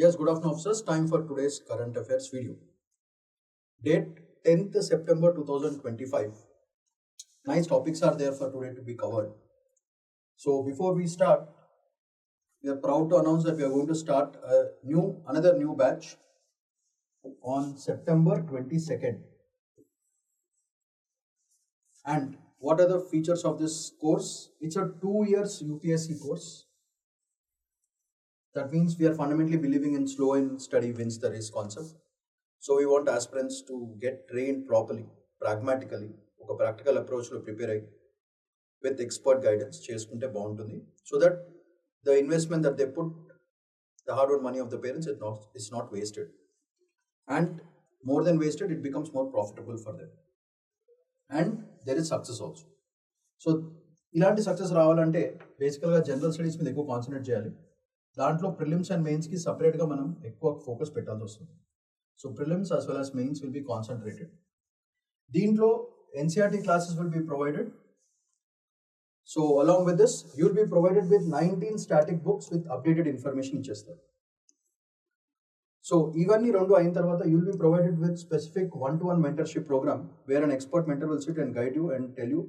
Yes, good afternoon, officers. Time for today's current affairs video. Date 10th September 2025. Nice topics are there for today to be covered. So before we start, we are proud to announce that we are going to start another new batch on September 22nd. And what are the features of this course? It's a 2 years UPSC course. That means we are fundamentally believing in slow and steady wins the race concept. So we want aspirants to get trained properly, pragmatically, ఒక practical అప్రోచ్లో prepare అయ్యి with expert guidance చేసుకుంటే బాగుంటుంది. So that the investment that they put the hard work money of the parents it's not wasted. And more than wasted it becomes more profitable for them. And there is success also. So ఇలాంటి success రావాలంటే బేసికల్గా general studies మీద ఎక్కువ concentrate చేయాలి. దాంట్లో prelims and మెయిన్స్కి సపరేట్గా మనం ఎక్కువ ఫోకస్ పెట్టాల్సి వస్తుంది. So prelims as well as mains will be concentrated. దీంట్లో NCERT classes will be provided. So along with this, you will be provided with 19 static books with updated information ఇచ్చేస్తారు. So ఇవన్నీ రెండు అయిన తర్వాత you will be provided with specific one-to-one mentorship program where an expert mentor will sit and guide you and tell you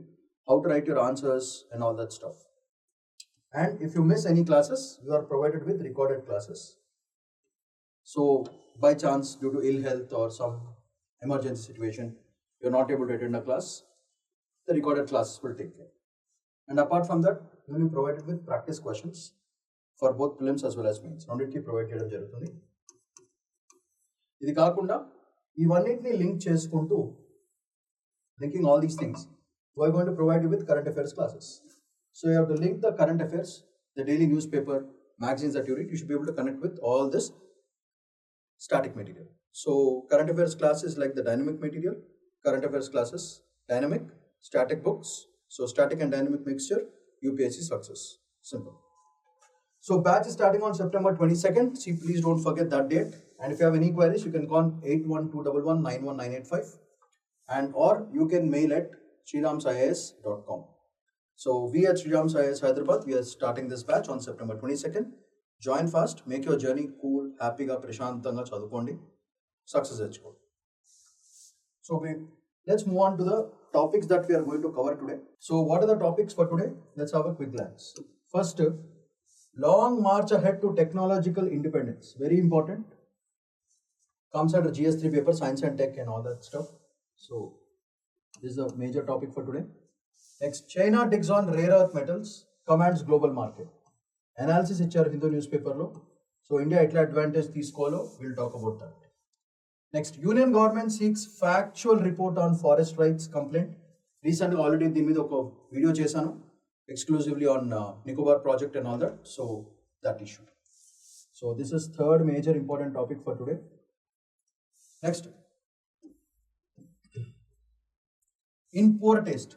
how to write your answers and all that stuff. And if you miss any classes, you are provided with recorded classes. So by chance, due to ill health or some emergency situation, you are not able to attend a class, the recorded classes will take care. And apart from that, you will be provided with practice questions for both prelims as well as mains. రెండింటికి provide చేయడం జరుగుతుంది. ఇది కాకుండా ఇవన్నిటిని link చేసుకుంటూ linking all these things, we are going to provide you with current affairs classes. So you have to link the current affairs, the daily newspaper, magazines that you read. You should be able to connect with all this static material. So current affairs classes like the dynamic material, current affairs classes, dynamic, static books. So static and dynamic mixture, UPSC success. Simple. So batch is starting on September 22nd. See, please don't forget that date. And if you have any queries, you can call 8121119185 and or you can mail at shriramsias.com. So we at Shriram's IAS Hyderabad, we are starting this batch on September 22nd. Join fast, make your journey cool, happy ga, prashantanga chadukondi, success techukondi. So let's move on to the topics that we are going to cover today. So what are the topics for today? Let's have a quick glance. First, long march ahead to technological independence. Very important. Comes under GS3 paper, science and tech and all that stuff. So this is a major topic for today. Next, China digs on rare earth metals, commands global market. Analysis ఇచ్చారు Hindu news పేపర్లో. So India ఎట్లా advantage తీసుకోవాలో will talk about that. Next, union government seeks factual report on forest rights complaint. రీసెంట్గా already దీని మీద ఒక video చేశాను exclusively on Nicobar project and all that. So that issue. So this is third major important topic for today. Next, in poor taste.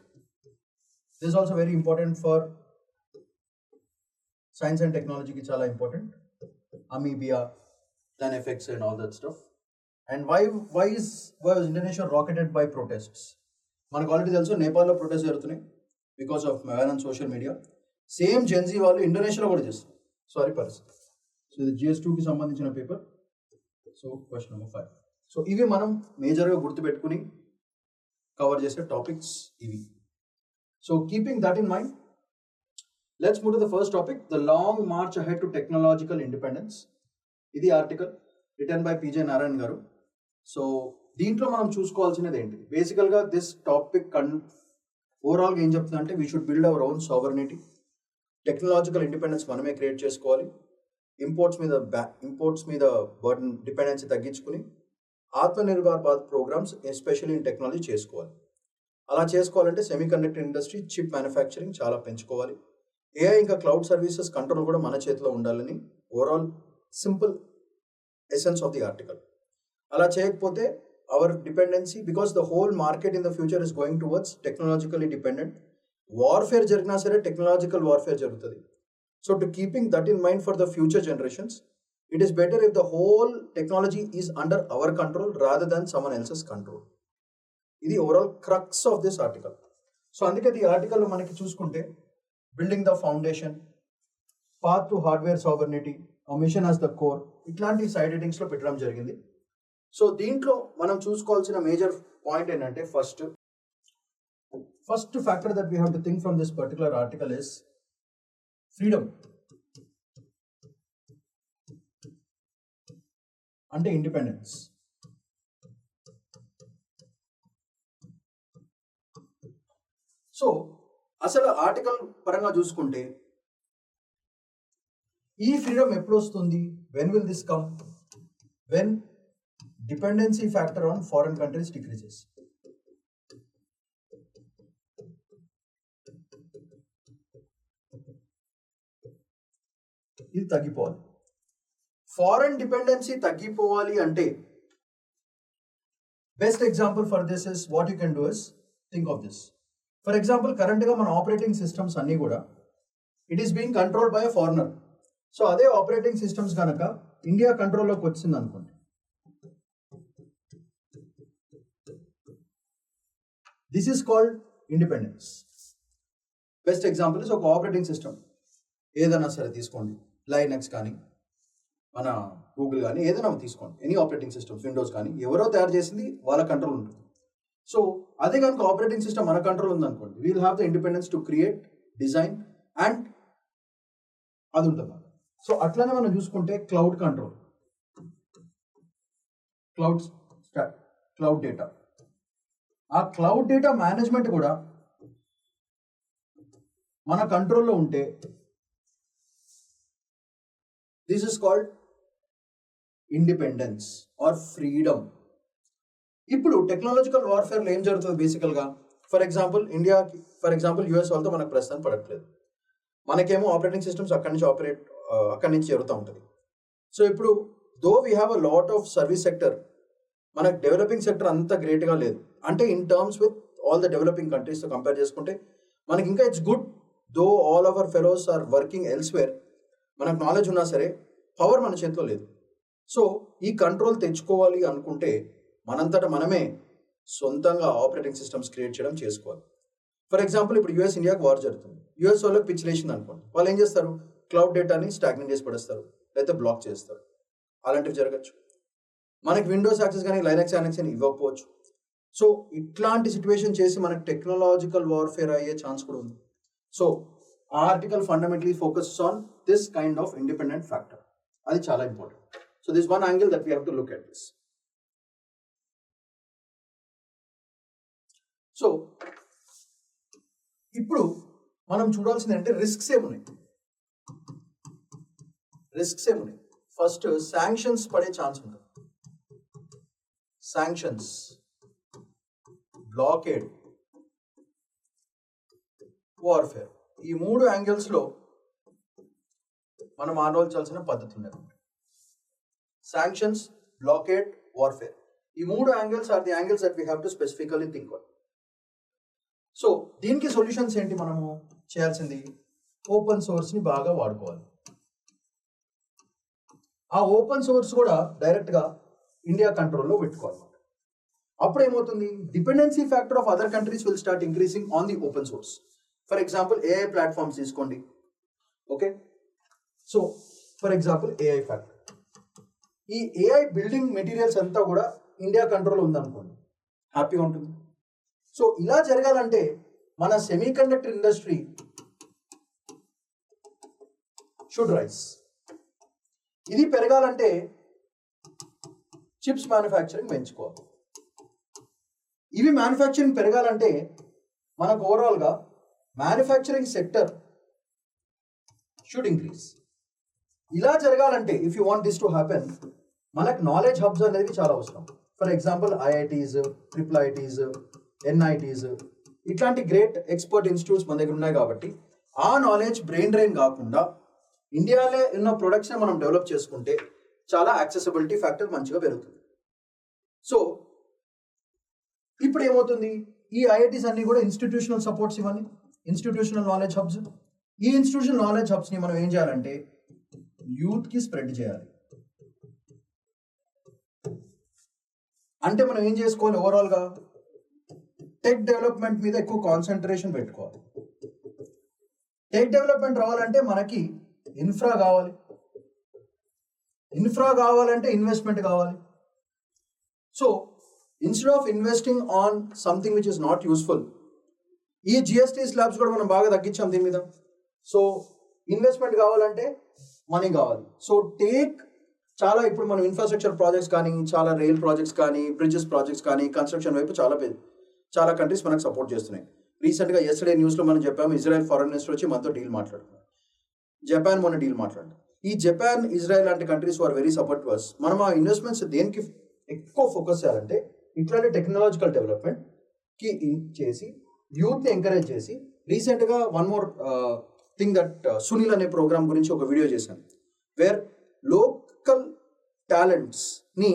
This is also very important for science and technology ki chala important. Amoeba, then effects and all that stuff. And why was Indonesia rocketed by protests? Manaku already telusu Nepal lo protests jarutunnayi because of Mavan and social media. Same Gen Z vallu Indonesia lo kuda chestunaru. Sorry పరిస్థితి. So ఇది GS2 కి సంబంధించిన paper. So question number 5. So ఇవి మనం major గా గుర్తు పెట్టుకుని cover చేసే టాపిక్స్ ఇవి. So keeping that in mind, let's move to the first topic, the long march ahead to technological independence. This article written by PJ Narayan garu. So దీంట్లో మనం చూసుకోవాల్సినది ఏంటి? బేసికల్గా దిస్ టాపిక్ ఓవరాల్గా ఏం చెప్తుందంటే we should build our own sovereignty, technological independence మనమే create చేసుకోవాలి, imports మీద బర్డన్ డిపెండెన్సీ తగ్గించుకుని Atmanirbhar Bharat programmes especially in technology చేసుకోవాలి. అలా చేసుకోవాలంటే semiconductor industry, chip manufacturing చాలా పెంచుకోవాలి. ఏఐ ఇంకా క్లౌడ్ సర్వీసెస్ కంట్రోల్ కూడా మన చేతిలో ఉండాలని overall simple essence of the article. అలా చేయకపోతే our dependency, because the whole market in the future is going towards technologically dependent. Warfare జరిగినా సరే టెక్నాలజికల్ వార్ఫేర్ జరుగుతుంది. So to keeping that in mind for the future generations, it is better if the whole technology is under our control rather than someone else's control. ఇది overall crux of this article. So అందుకే ఈ ఆర్టికల్లో మనకి చూసుకుంటే building the foundation, path to hardware sovereignty, a mission as the core, ఇట్లాంటి side హెడ్డింగ్స్లో పెట్టడం జరిగింది. So దీంట్లో మనం చూసుకోవాల్సిన మేజర్ పాయింట్ ఏంటంటే first factor that we have to think from this particular article is freedom అంటే ఇండిపెండెన్స్. సో అసలు article పరంగా చూసుకుంటే ఈ ఫ్రీడమ్ ఎప్పుడు వస్తుంది? When will this come? When dependency factor on foreign countries decreases. ఇది తగ్గిపోవాలి. ఫారెన్ డిపెండెన్సీ తగ్గిపోవాలి అంటే best example for this is what you can do is think of this. For example కరెంట్గా మన operating systems అన్నీ కూడా it is being controlled by a foreigner. So అదే operating systems కనుక India కంట్రోల్లోకి వచ్చింది అనుకోండి, this is called independence. Best example is ఒక operating system ఏదైనా సరే తీసుకోండి, లైనక్స్ కానీ మన గూగుల్ కానీ ఏదైనా తీసుకోండి, ఎనీ ఆపరేటింగ్ సిస్టమ్స్, విండోస్ కానీ ఎవరో తయారు చేసింది వాళ్ళ కంట్రోల్ ఉంటుంది. సో అదే కనుక ఆపరేటింగ్ సిస్టమ్ మన కంట్రోల్ ఉందనుకోండి, we'll have the independence to create, design and అది ఉంటుంది. సో అట్లానే మనం చూసుకుంటే క్లౌడ్ కంట్రోల్, క్లౌడ్ డేటా, ఆ క్లౌడ్ డేటా మేనేజ్మెంట్ కూడా మన కంట్రోల్లో ఉంటే this is called independence or freedom. ఇప్పుడు టెక్నాలజికల్ వార్ఫేర్లో ఏం జరుగుతుంది బేసికల్గా? ఫర్ ఎగ్జాంపుల్ యూఎస్ వాళ్ళతో మనకు ప్రస్తుతం పడట్లేదు, మనకేమో ఆపరేటింగ్ సిస్టమ్స్ అక్కడి నుంచి జరుగుతూ ఉంటుంది. సో ఇప్పుడు though we have a lot of service sector, మనకు డెవలపింగ్ సెక్టర్ అంత గ్రేట్గా లేదు. అంటే in terms with all the developing కంట్రీస్తో కంపేర్ చేసుకుంటే మనకి ఇంకా it's good. Though all our fellows are working elsewhere, మనకు నాలెడ్జ్ ఉన్నా సరే పవర్ మన చేతిలో లేదు. సో ఈ కంట్రోల్ తెచ్చుకోవాలి అనుకుంటే మనంతటా మనమే సొంతంగా ఆపరేటింగ్ సిస్టమ్స్ క్రియేట్ చేయడం చేసుకోవాలి. ఫర్ ఎగ్జాంపుల్ ఇప్పుడు యూఎస్ ఇండియాకి వార్ జరుగుతుంది, యూఎస్ వాళ్ళకి పిచ్చిలేసింది అనుకోండి, వాళ్ళు ఏం చేస్తారు? క్లౌడ్ డేటాని స్టాగ్నెంట్ చేసి పడేస్తారు, లేకపోతే బ్లాక్ చేస్తారు. అలాంటివి జరగచ్చు. మనకి విండోస్ యాక్సెస్ కానీ లైనక్స్ యాక్సెస్ అని ఇవ్వకపోవచ్చు. సో ఇట్లాంటి సిచ్యువేషన్ చేసి మనకి టెక్నాలజికల్ వార్ఫేర్ అయ్యే ఛాన్స్ కూడా ఉంది. సో ఆ article fundamentally focus on this kind of independent factor. అది చాలా important. So this one angle that we have to look at this. So ఇప్పుడు మనం చూడాల్సింది అంటే రిస్క్స్ ఏమున్నాయి. ఫస్ట్ శాంక్షన్స్ పడే ఛాన్స్ ఉంటుంది. శాంక్షన్స్, బ్లాకేడ్, వార్ఫేర్, ఈ మూడు యాంగిల్స్లో మనం ఆలోచించాల్సిన పద్ధతి ఉన్నది. శాంక్షన్స్, బ్లాకేడ్, వార్ఫేర్, ఈ మూడు angles are the angles that we have to specifically think on. So దీనికి సొల్యూషన్స్ ఏంటి? మనము చేయాల్సింది ఓపెన్ సోర్స్ని బాగా వాడుకోవాలి. ఆ ఓపెన్ సోర్స్ కూడా డైరెక్ట్గా ఇండియా కంట్రోల్లో పెట్టుకోవాలి. అప్పుడు ఏమవుతుంది? Dependency factor of other countries will start increasing on the open source. For example AI platforms తీసుకోండి. Okay, so for example AI factor, ఈ ఏఐ బిల్డింగ్ మెటీరియల్స్ అంతా కూడా ఇండియా కంట్రోల్ ఉందనుకోండి, హ్యాపీగా ఉంటుంది. సో ఇలా జరగాలంటే మన సెమీకండక్టర్ ఇండస్ట్రీ షుడ్ రైజ్. ఇది పెరగాలంటే చిప్స్ మ్యానుఫ్యాక్చరింగ్ పెంచుకోవాలి. ఇవి మ్యానుఫ్యాక్చరింగ్ పెరగాలంటే మనకు ఓవరాల్గా మ్యానుఫ్యాక్చరింగ్ సెక్టర్ షుడ్ ఇంక్రీజ్. ఇలా జరగాలంటే if you want this to happen, మనకు నాలెడ్జ్ హబ్స్ అనేది చాలా అవసరం. For example IITs, triple ITs, NITs, ఇట్లాంటి గ్రేట్ ఎక్స్పర్ట్ ఇన్స్టిట్యూట్స్ మన దగ్గర ఉన్నాయి. కాబట్టి ఆ నాలెడ్జ్ బ్రెయిన్ డ్రైన్ కాకుండా ఇండియాలో ఉన్న ప్రొడక్ట్స్ని మనం డెవలప్ చేసుకుంటే చాలా యాక్సెసిబిలిటీ ఫ్యాక్టర్ మంచిగా పెరుగుతుంది. సో ఇప్పుడు ఏమవుతుంది? ఈ ఐఐటీస్ అన్ని కూడా ఇన్స్టిట్యూషనల్ సపోర్ట్స్ ఇవ్వండి, ఇన్స్టిట్యూషనల్ నాలెడ్జ్ హబ్స్. ఈ ఇన్స్టిట్యూషనల్ నాలెడ్జ్ హబ్స్ని మనం ఏం చేయాలంటే యూత్కి స్ప్రెడ్ చేయాలి. అంటే మనం ఏం చేసుకోవాలి? ఓవరాల్గా టెక్ డెవలప్మెంట్ మీద ఎక్కువ కాన్సన్ట్రేషన్ పెట్టుకోవాలి. టెక్ డెవలప్మెంట్ రావాలంటే మనకి ఇన్ఫ్రా కావాలి. ఇన్ఫ్రా కావాలంటే ఇన్వెస్ట్మెంట్ కావాలి. So instead of investing on something which is not useful, ఈ జిఎస్టీ స్లాబ్స్ కూడా మనం బాగా తగ్గించాం దీని మీద. సో ఇన్వెస్ట్మెంట్ కావాలంటే మనీ కావాలి. సో చాలా ఇప్పుడు మనం ఇన్ఫ్రాస్ట్రక్చర్ ప్రాజెక్ట్స్ కానీ, చాలా రైల్ ప్రాజెక్ట్స్ కానీ, బ్రిడ్జెస్ ప్రాజెక్ట్స్ కానీ, కన్స్ట్రక్షన్ వైపు చాలా కంట్రీస్ మనకు సపోర్ట్ చేస్తున్నాయి. రీసెంట్గా ఎస్టర్డే న్యూస్లో మనం చెప్పాము, ఇజ్రాయెల్ ఫారెన్ మినిస్టర్ వచ్చి మనతో డీల్ మాట్లాడుతున్నారు. జపాన్ మొన్న డీల్ మాట్లాడారు. ఈ జపాన్, ఇజ్రాయెల్ లాంటి countries are very support to us. మనం ఆ ఇన్వెస్ట్మెంట్స్ దేనికి ఎక్కువ ఫోకస్ చేయాలంటే ఇట్లాంటి టెక్నాలజికల్ డెవలప్మెంట్కి చేసి యూత్ని ఎంకరేజ్ చేసి. రీసెంట్గా one more thing that Sunil అనే ప్రోగ్రామ్ గురించి ఒక వీడియో చేశాను, వేర్ లోకల్ టాలెంట్స్ని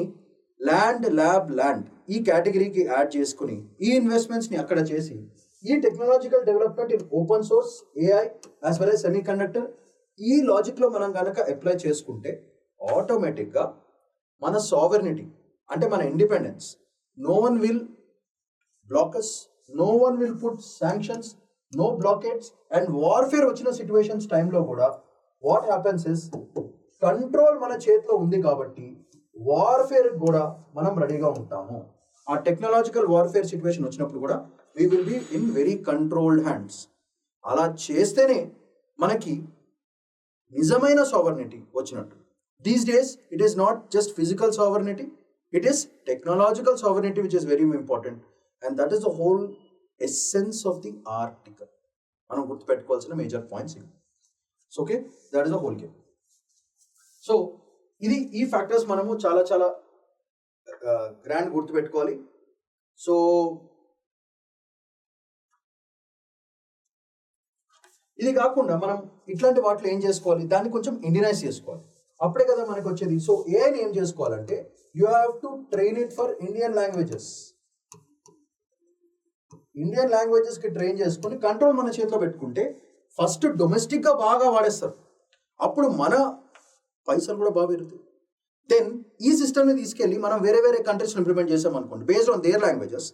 ల్యాండ్ ఈ కేటగిరీకి యాడ్ చేసుకుని ఈ ఇన్వెస్ట్మెంట్స్ని అక్కడ చేసి ఈ technological development in open source, AI as well as semi conductor, ఈ లాజిక్లో మనం కనుక అప్లై చేసుకుంటే ఆటోమేటిక్గా మన సావర్నిటీ అంటే మన independence, no one will block us, no one will put sanctions, no blockades. And warfare వచ్చిన సిచ్యువేషన్స్ టైంలో కూడా వాట్ హ్యాపెన్స్ ఇస్ కంట్రోల్ మన చేతిలో ఉంది కాబట్టి వార్ఫేర్ కూడా మనం రెడీగా ఉంటాము. ఆ టెక్నాలజికల్ వార్ఫేర్ సిచ్యువేషన్ వచ్చినప్పుడు కూడా we will be in very controlled hands. అలా చేస్తేనే మనకి నిజమైన సావర్నిటీ వచ్చినట్టు. These days it is not just physical sovereignty, it is technological sovereignty which is very important. And that is the whole essence of the article. మనం గుర్తుపెట్టుకోవాల్సిన major points ఇవి. So okay, that is the whole game. So ఈ factors మనము చాలా grand గుర్తుపెట్టుకోవాలి. So ఇది కాకుండా మనం ఇట్లాంటి వాటిలో ఏం చేసుకోవాలి, దాన్ని కొంచెం ఇండియనైజ్ చేసుకోవాలి, అప్పుడే కదా మనకు వచ్చేది. సో ఏఐని ఏం చేసుకోవాలంటే you have to train it for Indian languages. Indian లాంగ్వేజెస్కి ట్రైన్ చేసుకొని కంట్రోల్ మన చేతిలో పెట్టుకుంటే ఫస్ట్ డొమెస్టిక్గా బాగా వాడేస్తారు, అప్పుడు మన పైసలు కూడా బాగా పెరుగుతాయి. దెన్ ఈ సిస్టమ్ని తీసుకెళ్ళి మనం వేరే కంట్రీస్లో ఇంప్లిమెంట్ చేసాం అనుకోండి, based on their languages,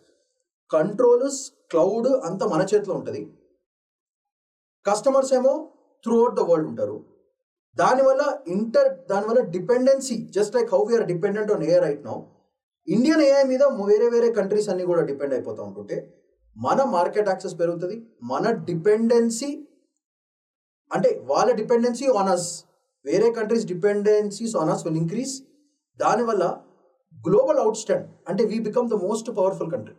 controls, cloud అంతా మన చేతిలో ఉంటుంది. కస్టమర్స్ ఏమో త్రూ అవుట్ ద వరల్డ్ ఉంటారు. దానివల్ల dependency, just like how we are dependent on AI right now, Indian AI మీద వేరే కంట్రీస్ అన్ని కూడా డిపెండ్ అయిపోతూ ఉంటుంటే మన మార్కెట్ యాక్సెస్ పెరుగుతుంది. మన డిపెండెన్సీ అంటే వాళ్ళ డిపెండెన్సీ ఆన్ అస్, వేరే countries dependencies on us will increase. దానివల్ల గ్లోబల్ అవుట్స్టాండ్ అంటే we become the most powerful country.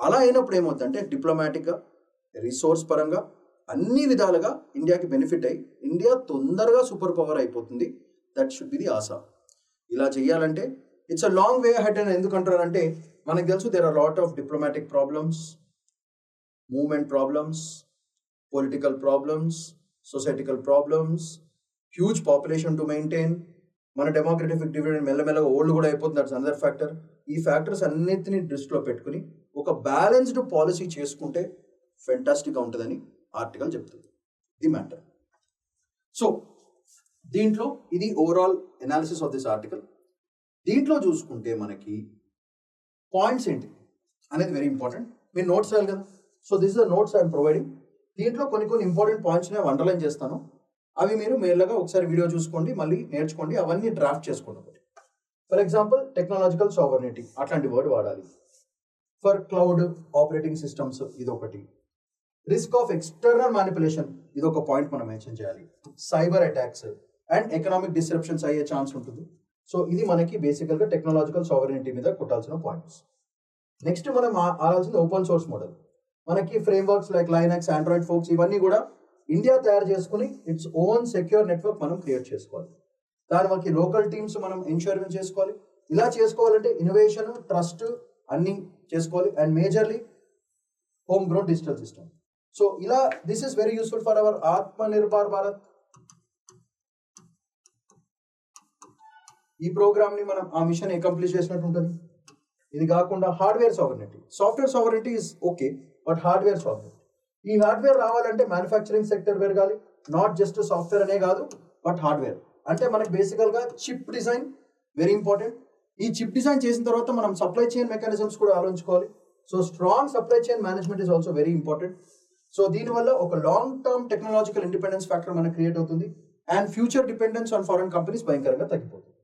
అలా అయినప్పుడు ఏమవుతుందంటే డిప్లొమాటిక్గా, రిసోర్స్ పరంగా, అన్ని విధాలుగా ఇండియాకి బెనిఫిట్ అయ్యి ఇండియా తొందరగా సూపర్ పవర్ అయిపోతుంది. దట్ షుడ్ బి ది ఆశ. ఇలా చేయాలంటే it's a long way ahead అని ఎందుకంటారంటే మనకు తెలుసు there are lot of diplomatic problems, movement problems, political problems, societal problems, huge population to maintain, మన డెమోక్రటిక్ డివిడెండ్ మెల్లమెల్లగా ఓల్డ్ కూడా అయిపోతుంది. That's another factor. ఈ ఫ్యాక్టర్స్ అన్నిటిని దృష్టిలో పెట్టుకుని ఒక బ్యాలెన్స్డ్ పాలసీ చేసుకుంటే ఫెంటాస్టిక్గా ఉంటుందని ఆర్టికల్ చెప్తుంది. The matter. సో దీంట్లో ఇది overall analysis of this article. దీంట్లో చూసుకుంటే మనకి పాయింట్స్ ఏంటి అనేది వెరీ ఇంపార్టెంట్. మీరు నోట్స్ రాయాలి కదా. So this is the notes I'm providing. దీంట్లో కొన్ని ఇంపార్టెంట్ పాయింట్స్ నేను అండర్లైన్ చేస్తాను. అవి మీరు మెయిన్గా ఒకసారి వీడియో చూసుకోండి, మళ్ళీ నేర్చుకోండి, అవన్నీ డ్రాఫ్ట్ చేసుకోండి. ఒకటి ఫర్ ఎగ్జాంపుల్ టెక్నాలజికల్ సావర్నిటీ అట్లాంటి వర్డ్ వాడాలి. ఫర్ క్లౌడ్ ఆపరేటింగ్ సిస్టమ్స్ ఇదొకటి. రిస్క్ ఆఫ్ ఎక్స్టర్నల్ మ్యానిపులేషన్ ఇదొక పాయింట్ మనం మెన్షన్ చేయాలి. Cyber attacks and economic disruptions అయ్యే ఛాన్స్ ఉంటుంది. సో ఇది మనకి బేసికల్గా టెక్నాలజికల్ సావరెనిటీ మీద కొట్టాల్సిన పాయింట్స్. నెక్స్ట్ మనం ఆడాల్సింది ఓపెన్ సోర్స్ మోడల్. మనకి ఫ్రేమ్వర్క్స్ లైక్ లైనక్స్, ఆండ్రాయిడ్ ఫోక్స్ ఇవన్నీ కూడా ఇండియా తయారు చేసుకుని ఇట్స్ ఓన్ సెక్యూర్ నెట్వర్క్ మనం క్రియేట్ చేసుకోవాలి. దానికి లోకల్ టీమ్స్ మనం ఇన్షూరెన్స్ చేసుకోవాలి. ఇలా చేసుకోవాలంటే ఇన్నోవేషన్, ట్రస్ట్ అన్నీ చేసుకోవాలి. And majorly home grown digital system. So ఇలా this is very useful for our Atmanirbhar Bharat. ఈ ప్రోగ్రామ్ ని మనం ఆ మిషన్ అకంప్లిష్ చేసినట్టు ఉంటుంది. ఇది కాకుండా hardware sovereignty, software sovereignty is okay, but hardware sovereignty, ఈ హార్డ్వేర్ రావాలంటే మ్యానుఫ్యాక్చరింగ్ సెక్టర్ పెరగాలి. నాట్ జస్ట్ సాఫ్ట్వేర్ అనే కాదు, బట్ హార్డ్వేర్ అంటే మనకి బేసికల్గా చిప్ డిజైన్ వెరీ ఇంపార్టెంట్. ఈ చిప్ డిజైన్ చేసిన తర్వాత మనం సప్లై చైన్ మెకానిజమ్స్ కూడా ఆలోచించుకోవాలి. So strong supply chain management is also very important. So దీనివల్ల ఒక long term technological independence factor మనకు క్రియేట్ అవుతుంది. And future dependence on foreign companies భయంకరంగా తగ్గిపోతుంది.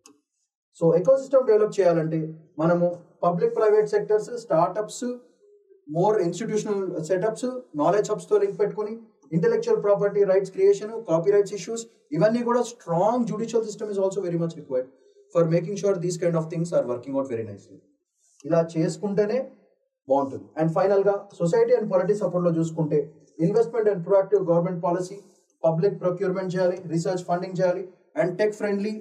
సో ఎకోసిస్టమ్ డెవలప్ చేయాలంటే మనము public private sectors, startups, more institutional setups, knowledge హబ్స్తో link పెట్టుకుని intellectual property rights creation, copy rights issues, ఇవన్నీ కూడా strong judicial system is also very much required for making sure these kind of things are working out very nicely. ఇలా చేసుకుంటేనే బాగుంటుంది. And ఫైనల్గా society and politics సపోర్ట్లో చూసుకుంటే investment and proactive government policy, public procurement చేయాలి, research funding చేయాలి, and tech friendly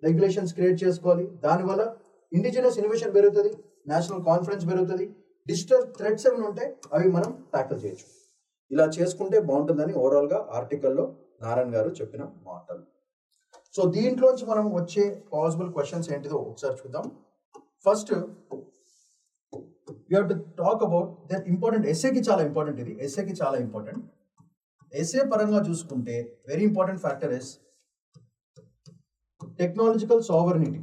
regulations create చేసుకోవాలి. దానివల్ల indigenous innovation పెరుగుతుంది, నేషనల్ కాన్ఫిడెన్స్ పెరుగుతుంది, డిజిటల్ థ్రెట్స్ ఏమైనా ఉంటే అవి మనం ట్యాకిల్ చేయొచ్చు. ఇలా చేసుకుంటే బాగుంటుందని ఓవరాల్గా ఆర్టికల్లో నారాయణ గారు చెప్పిన మాటలు. సో దీంట్లోంచి మనం వచ్చే పాసిబుల్ క్వశ్చన్స్ ఏంటిదో ఒకసారి చూద్దాం. First you have to talk about that important ఎస్ఏకి చాలా ఇంపార్టెంట్, ఇది ఎస్ఏకి చాలా ఇంపార్టెంట్. ఎస్ఏ పరంగా చూసుకుంటే very important factor is technological sovereignty.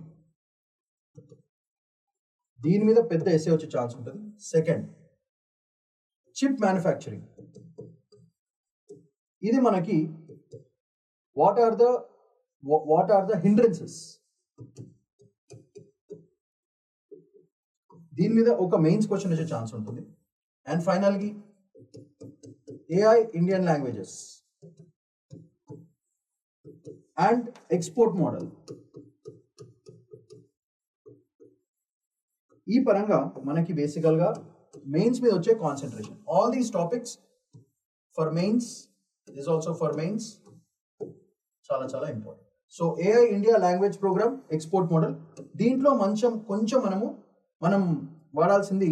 దీని మీద పెద్ద ఎస్ఏ వచ్చే ఛాన్స్ ఉంటుంది. Second, chip manufacturing. ఇది మనకి వాట్ ఆర్ ద హిండ్రెన్సెస్, దీని మీద ఒక మెయిన్స్ క్వశ్చన్ వచ్చే ఛాన్స్ ఉంటుంది. అండ్ ఫైనల్గా AI Indian languages and export model. ఈ పరంగా మనకి బేసికల్గా మెయిన్స్ మీద వచ్చే concentration. All these topics for mains is also for mains చాలా చాలా important. So AI India language programme, export model, దీంట్లో కొంచెం మనం వాడాల్సింది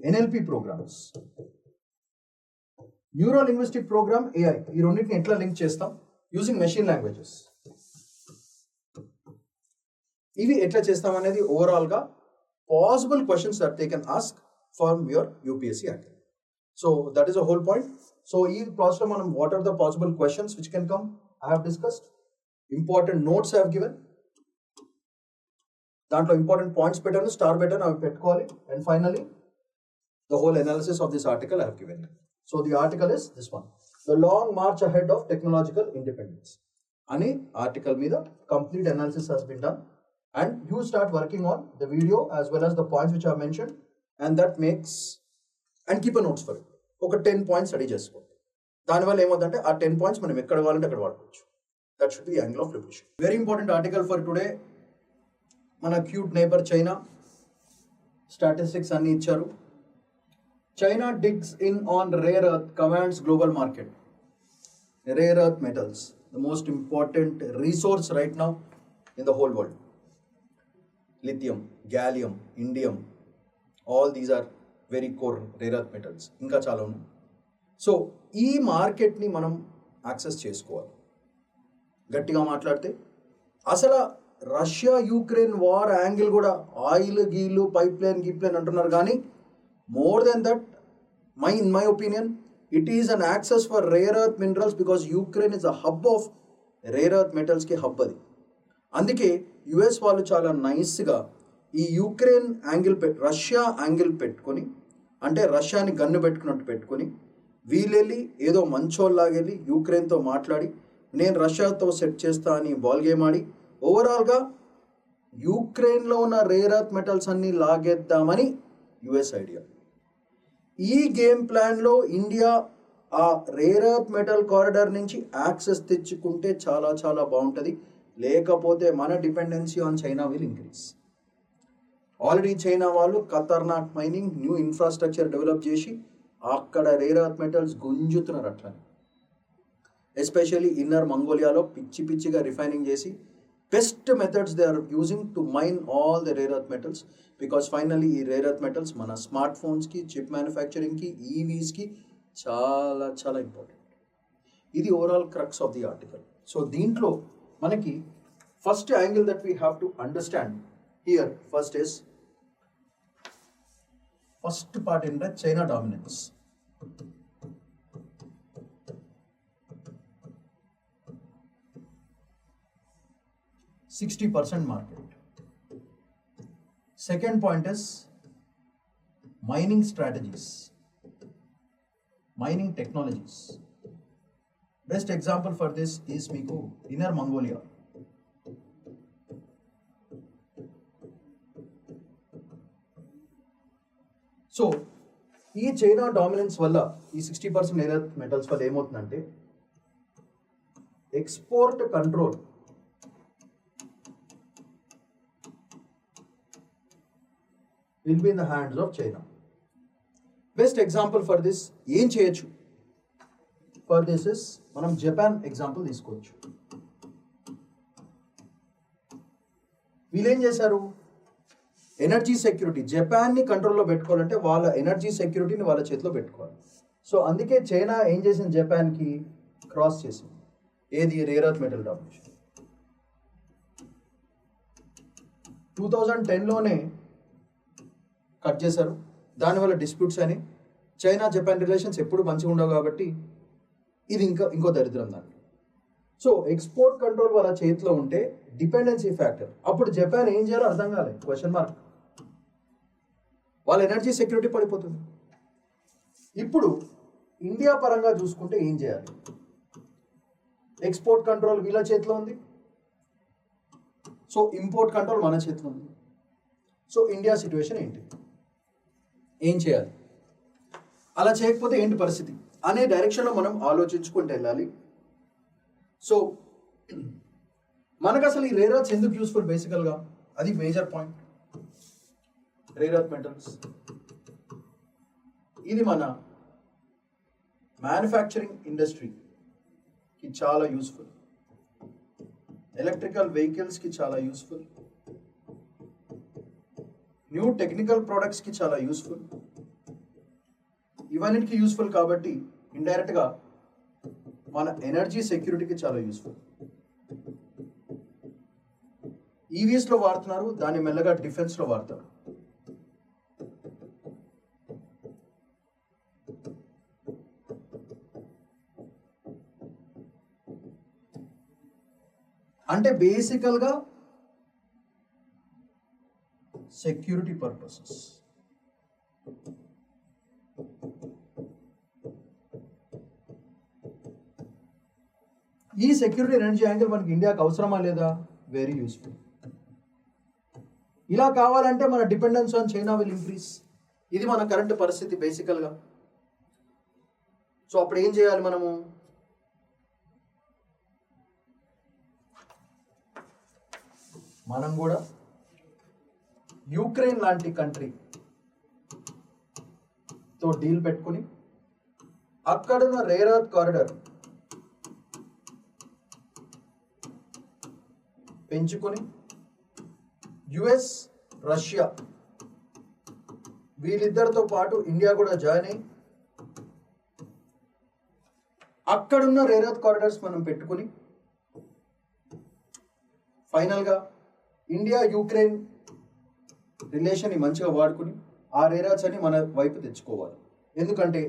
NLP programs, neuro linguistic programme, AI. ఈ రెండింటిని ఎట్లా లింక్ చేస్తాం యూజింగ్ మెషిన్ లాంగ్వేజెస్, ఇవి ఎట్లా చేస్తాం అనేది ఓవరాల్గా possible questions that they can ask from your UPSC act. So that is a whole point. So ఈ ప్రాసెస్లో మనం what are the possible questions which can come I have discussed, important notes I have given, దాంట్లో important points పెట్టాను, star పెట్టాను, అవి పెట్టుకోవాలి. And finally the whole analysis of this article I have given. So the article is this one, the long march ahead of technological independence అనే article మీద complete analysis has been done. And you start working on the video as well as the points which I have mentioned, and that makes, and keep a notes for it. ఒక 10 points study చేసుకోండి. దానివల్ల ఏమవుతుందంటే ఆ 10 points మనం ఎక్కడ కావాలంటే అక్కడ వాడుకోవచ్చు. That should be the angle of preparation. Very important article for today. మన క్యూట్ నేబర్ చైనా స్టాటిస్టిక్స్ అన్ని ఇచ్చారు. China digs in on rare earth, commands global market. Rare earth metals, the most important resource right now in the whole world. Lithium, gallium, indium, all these are very core rare earth metals. ఇంకా చాలా ఉన్నాయి. So ఈ మార్కెట్ని మనం access చేసుకోవాలి. గట్టిగా మాట్లాడితే అసలు రష్యా యూక్రెయిన్ వార్ యాంగిల్ కూడా ఆయిల్ గీలు పైప్ లైన్ అంటున్నారు, కానీ more than that in my opinion it is an access for rare earth minerals, because Ukraine is a hub of rare earth metals కి hub అది. అందుకే US వాళ్ళు చాలా నైస్గా ఈ యూక్రెయిన్ యాంగిల్ రష్యా యాంగిల్ పెట్టుకొని, అంటే రష్యాని గన్ను పెట్టుకున్నట్టు పెట్టుకొని, వీళ్ళెళ్ళి ఏదో మంచోళ్ళలాగెళ్ళి యూక్రెయిన్తో మాట్లాడి నేను రష్యాతో సెట్ చేస్తా అని బాల్ గేమ్ ఆడి ఓవరాల్గా యూక్రెయిన్లో ఉన్న రేర్ ఎర్త్ మెటల్స్ అన్నీ లాగేద్దామని యుఎస్ ఐడియా. ఈ గేమ్ ప్లాన్లో ఇండియా ఆ రేర్ ఎర్త్ మెటల్ కారిడార్ నుంచి యాక్సెస్ తెచ్చుకుంటే చాలా చాలా బాగుంటుంది. లేకపోతే మన dependency on China will increase. Already China వాళ్ళు ఖతర్నాక్ మైనింగ్ న్యూ ఇన్ఫ్రాస్ట్రక్చర్ డెవలప్ చేసి అక్కడ రేర్ ఎర్త్ మెటల్స్ గుంజుతున్నారు. అట్లని ఎస్పెషల్లీ ఇన్నర్ మంగోలియాలో పిచ్చిగా రిఫైనింగ్ చేసి best methods they are using to mine all the rare earth metals. Because finally ఈ rare earth metals మన smart ఫోన్స్కి, chip మ్యానుఫ్యాక్చరింగ్కి, ఈవీస్కి చాలా చాలా ఇంపార్టెంట్. ఇది overall crux of the article. So దీంట్లో మనకి first angle that we have to understand here first part ఏంటంటే China dominance. $60% market. Second point is mining strategies, mining technologies. Best example for this is మీకు inner Mongolia. So ఈ China dominance వల్ల ఈ 60% rare earth metals వల్ల ఏమవుతుందంటే export control will be in the hands of China. Best example for this ఏం చేయొచ్చు for this is మనం Japan example తీసుకోవచ్చు. వీళ్ళు ఏం చేశారు, ఎనర్జీ సెక్యూరిటీ జపాన్ని కంట్రోల్లో పెట్టుకోవాలంటే వాళ్ళ ఎనర్జీ సెక్యూరిటీని వాళ్ళ చేతిలో పెట్టుకోవాలి. సో అందుకే చైనా ఏం చేసింది, జపాన్కి క్రాస్ చేసింది. ఏది, రేర్ ఎర్త్ మెటల్ డామినేషన్. 2010లోనే కట్ చేశారు. దానివల్ల డిస్ప్యూట్స్ అని చైనా జపాన్ రిలేషన్స్ ఎప్పుడు మంచిగా ఉండవు కాబట్టి ఇది ఇంకో దరిద్రం దాన్ని. సో ఎక్స్పోర్ట్ కంట్రోల్ వాళ్ళ చేతిలో ఉంటే డిపెండెన్సీ ఫ్యాక్టర్. అప్పుడు జపాన్ ఏం చేయాలో అర్థం కాలేదు, క్వశ్చన్ మార్క్. వాళ్ళ ఎనర్జీ సెక్యూరిటీ పడిపోతుంది. ఇప్పుడు ఇండియా పరంగా చూసుకుంటే ఏం చేయాలి, ఎక్స్పోర్ట్ కంట్రోల్ వీళ్ళ చేతిలో ఉంది, సో ఇంపోర్ట్ కంట్రోల్ మన చేతిలో ఉంది. సో ఇండియా సిచ్యువేషన్ ఏంటి, ఏం చేయాలి, అలా చేయకపోతే ఏంటి పరిస్థితి అనే డైరెక్షన్లో మనం ఆలోచించుకుంటూ వెళ్ళాలి. సో మనకు అసలు ఈ రేర్ ఎర్త్స్ ఎందుకు యూస్ఫుల్, బేసికల్గా అది major point. Rare earth metals ఇది మన మ్యానుఫ్యాక్చరింగ్ ఇండస్ట్రీకి చాలా యూస్ఫుల్, ఎలక్ట్రికల్ వెహికల్స్కి చాలా యూస్ఫుల్, న్యూ టెక్నికల్ ప్రోడక్ట్స్కి చాలా యూస్ఫుల్. ఇవన్నిటికి యూస్ఫుల్ కాబట్టి ఇండైరెక్ట్గా మన ఎనర్జీ సెక్యూరిటీకి చాలా యూస్ఫుల్. ఈవీస్లో వాడుతున్నారు, దాన్ని మెల్లగా డిఫెన్స్లో వాడతారు. అంటే బేసికల్గా సెక్యూరిటీ పర్పసెస్. ఈ సెక్యూరిటీ ఎనర్జీ యాంగిల్ మనకి ఇండియాకి అవసరమా లేదా, వెరీ యూస్ఫుల్. ఇలా కావాలంటే మన dependence on China will increase. ఇది మన కరెంట్ పరిస్థితి బేసికల్గా. సో అప్పుడు ఏం చేయాలి మనము, మనం కూడా యూక్రెయిన్ లాంటి కంట్రీతో డీల్ పెట్టుకుని అక్కడున్న రేర్ ఎర్త్ కారిడార్ పెంచుకొని యుఎస్, రష్యా వీళ్ళిద్దరితో పాటు ఇండియా కూడా జాయిన్ అయ్యి అక్కడున్న రేర్ ఎర్త్ కారిడార్స్ మనం పెట్టుకుని ఫైనల్గా ఇండియా యూక్రెయిన్ రిలేషన్ని మంచిగా వాడుకుని ఆ రేర్ ఎర్త్స్ అని మన వైపు తెచ్చుకోవాలి. ఎందుకంటే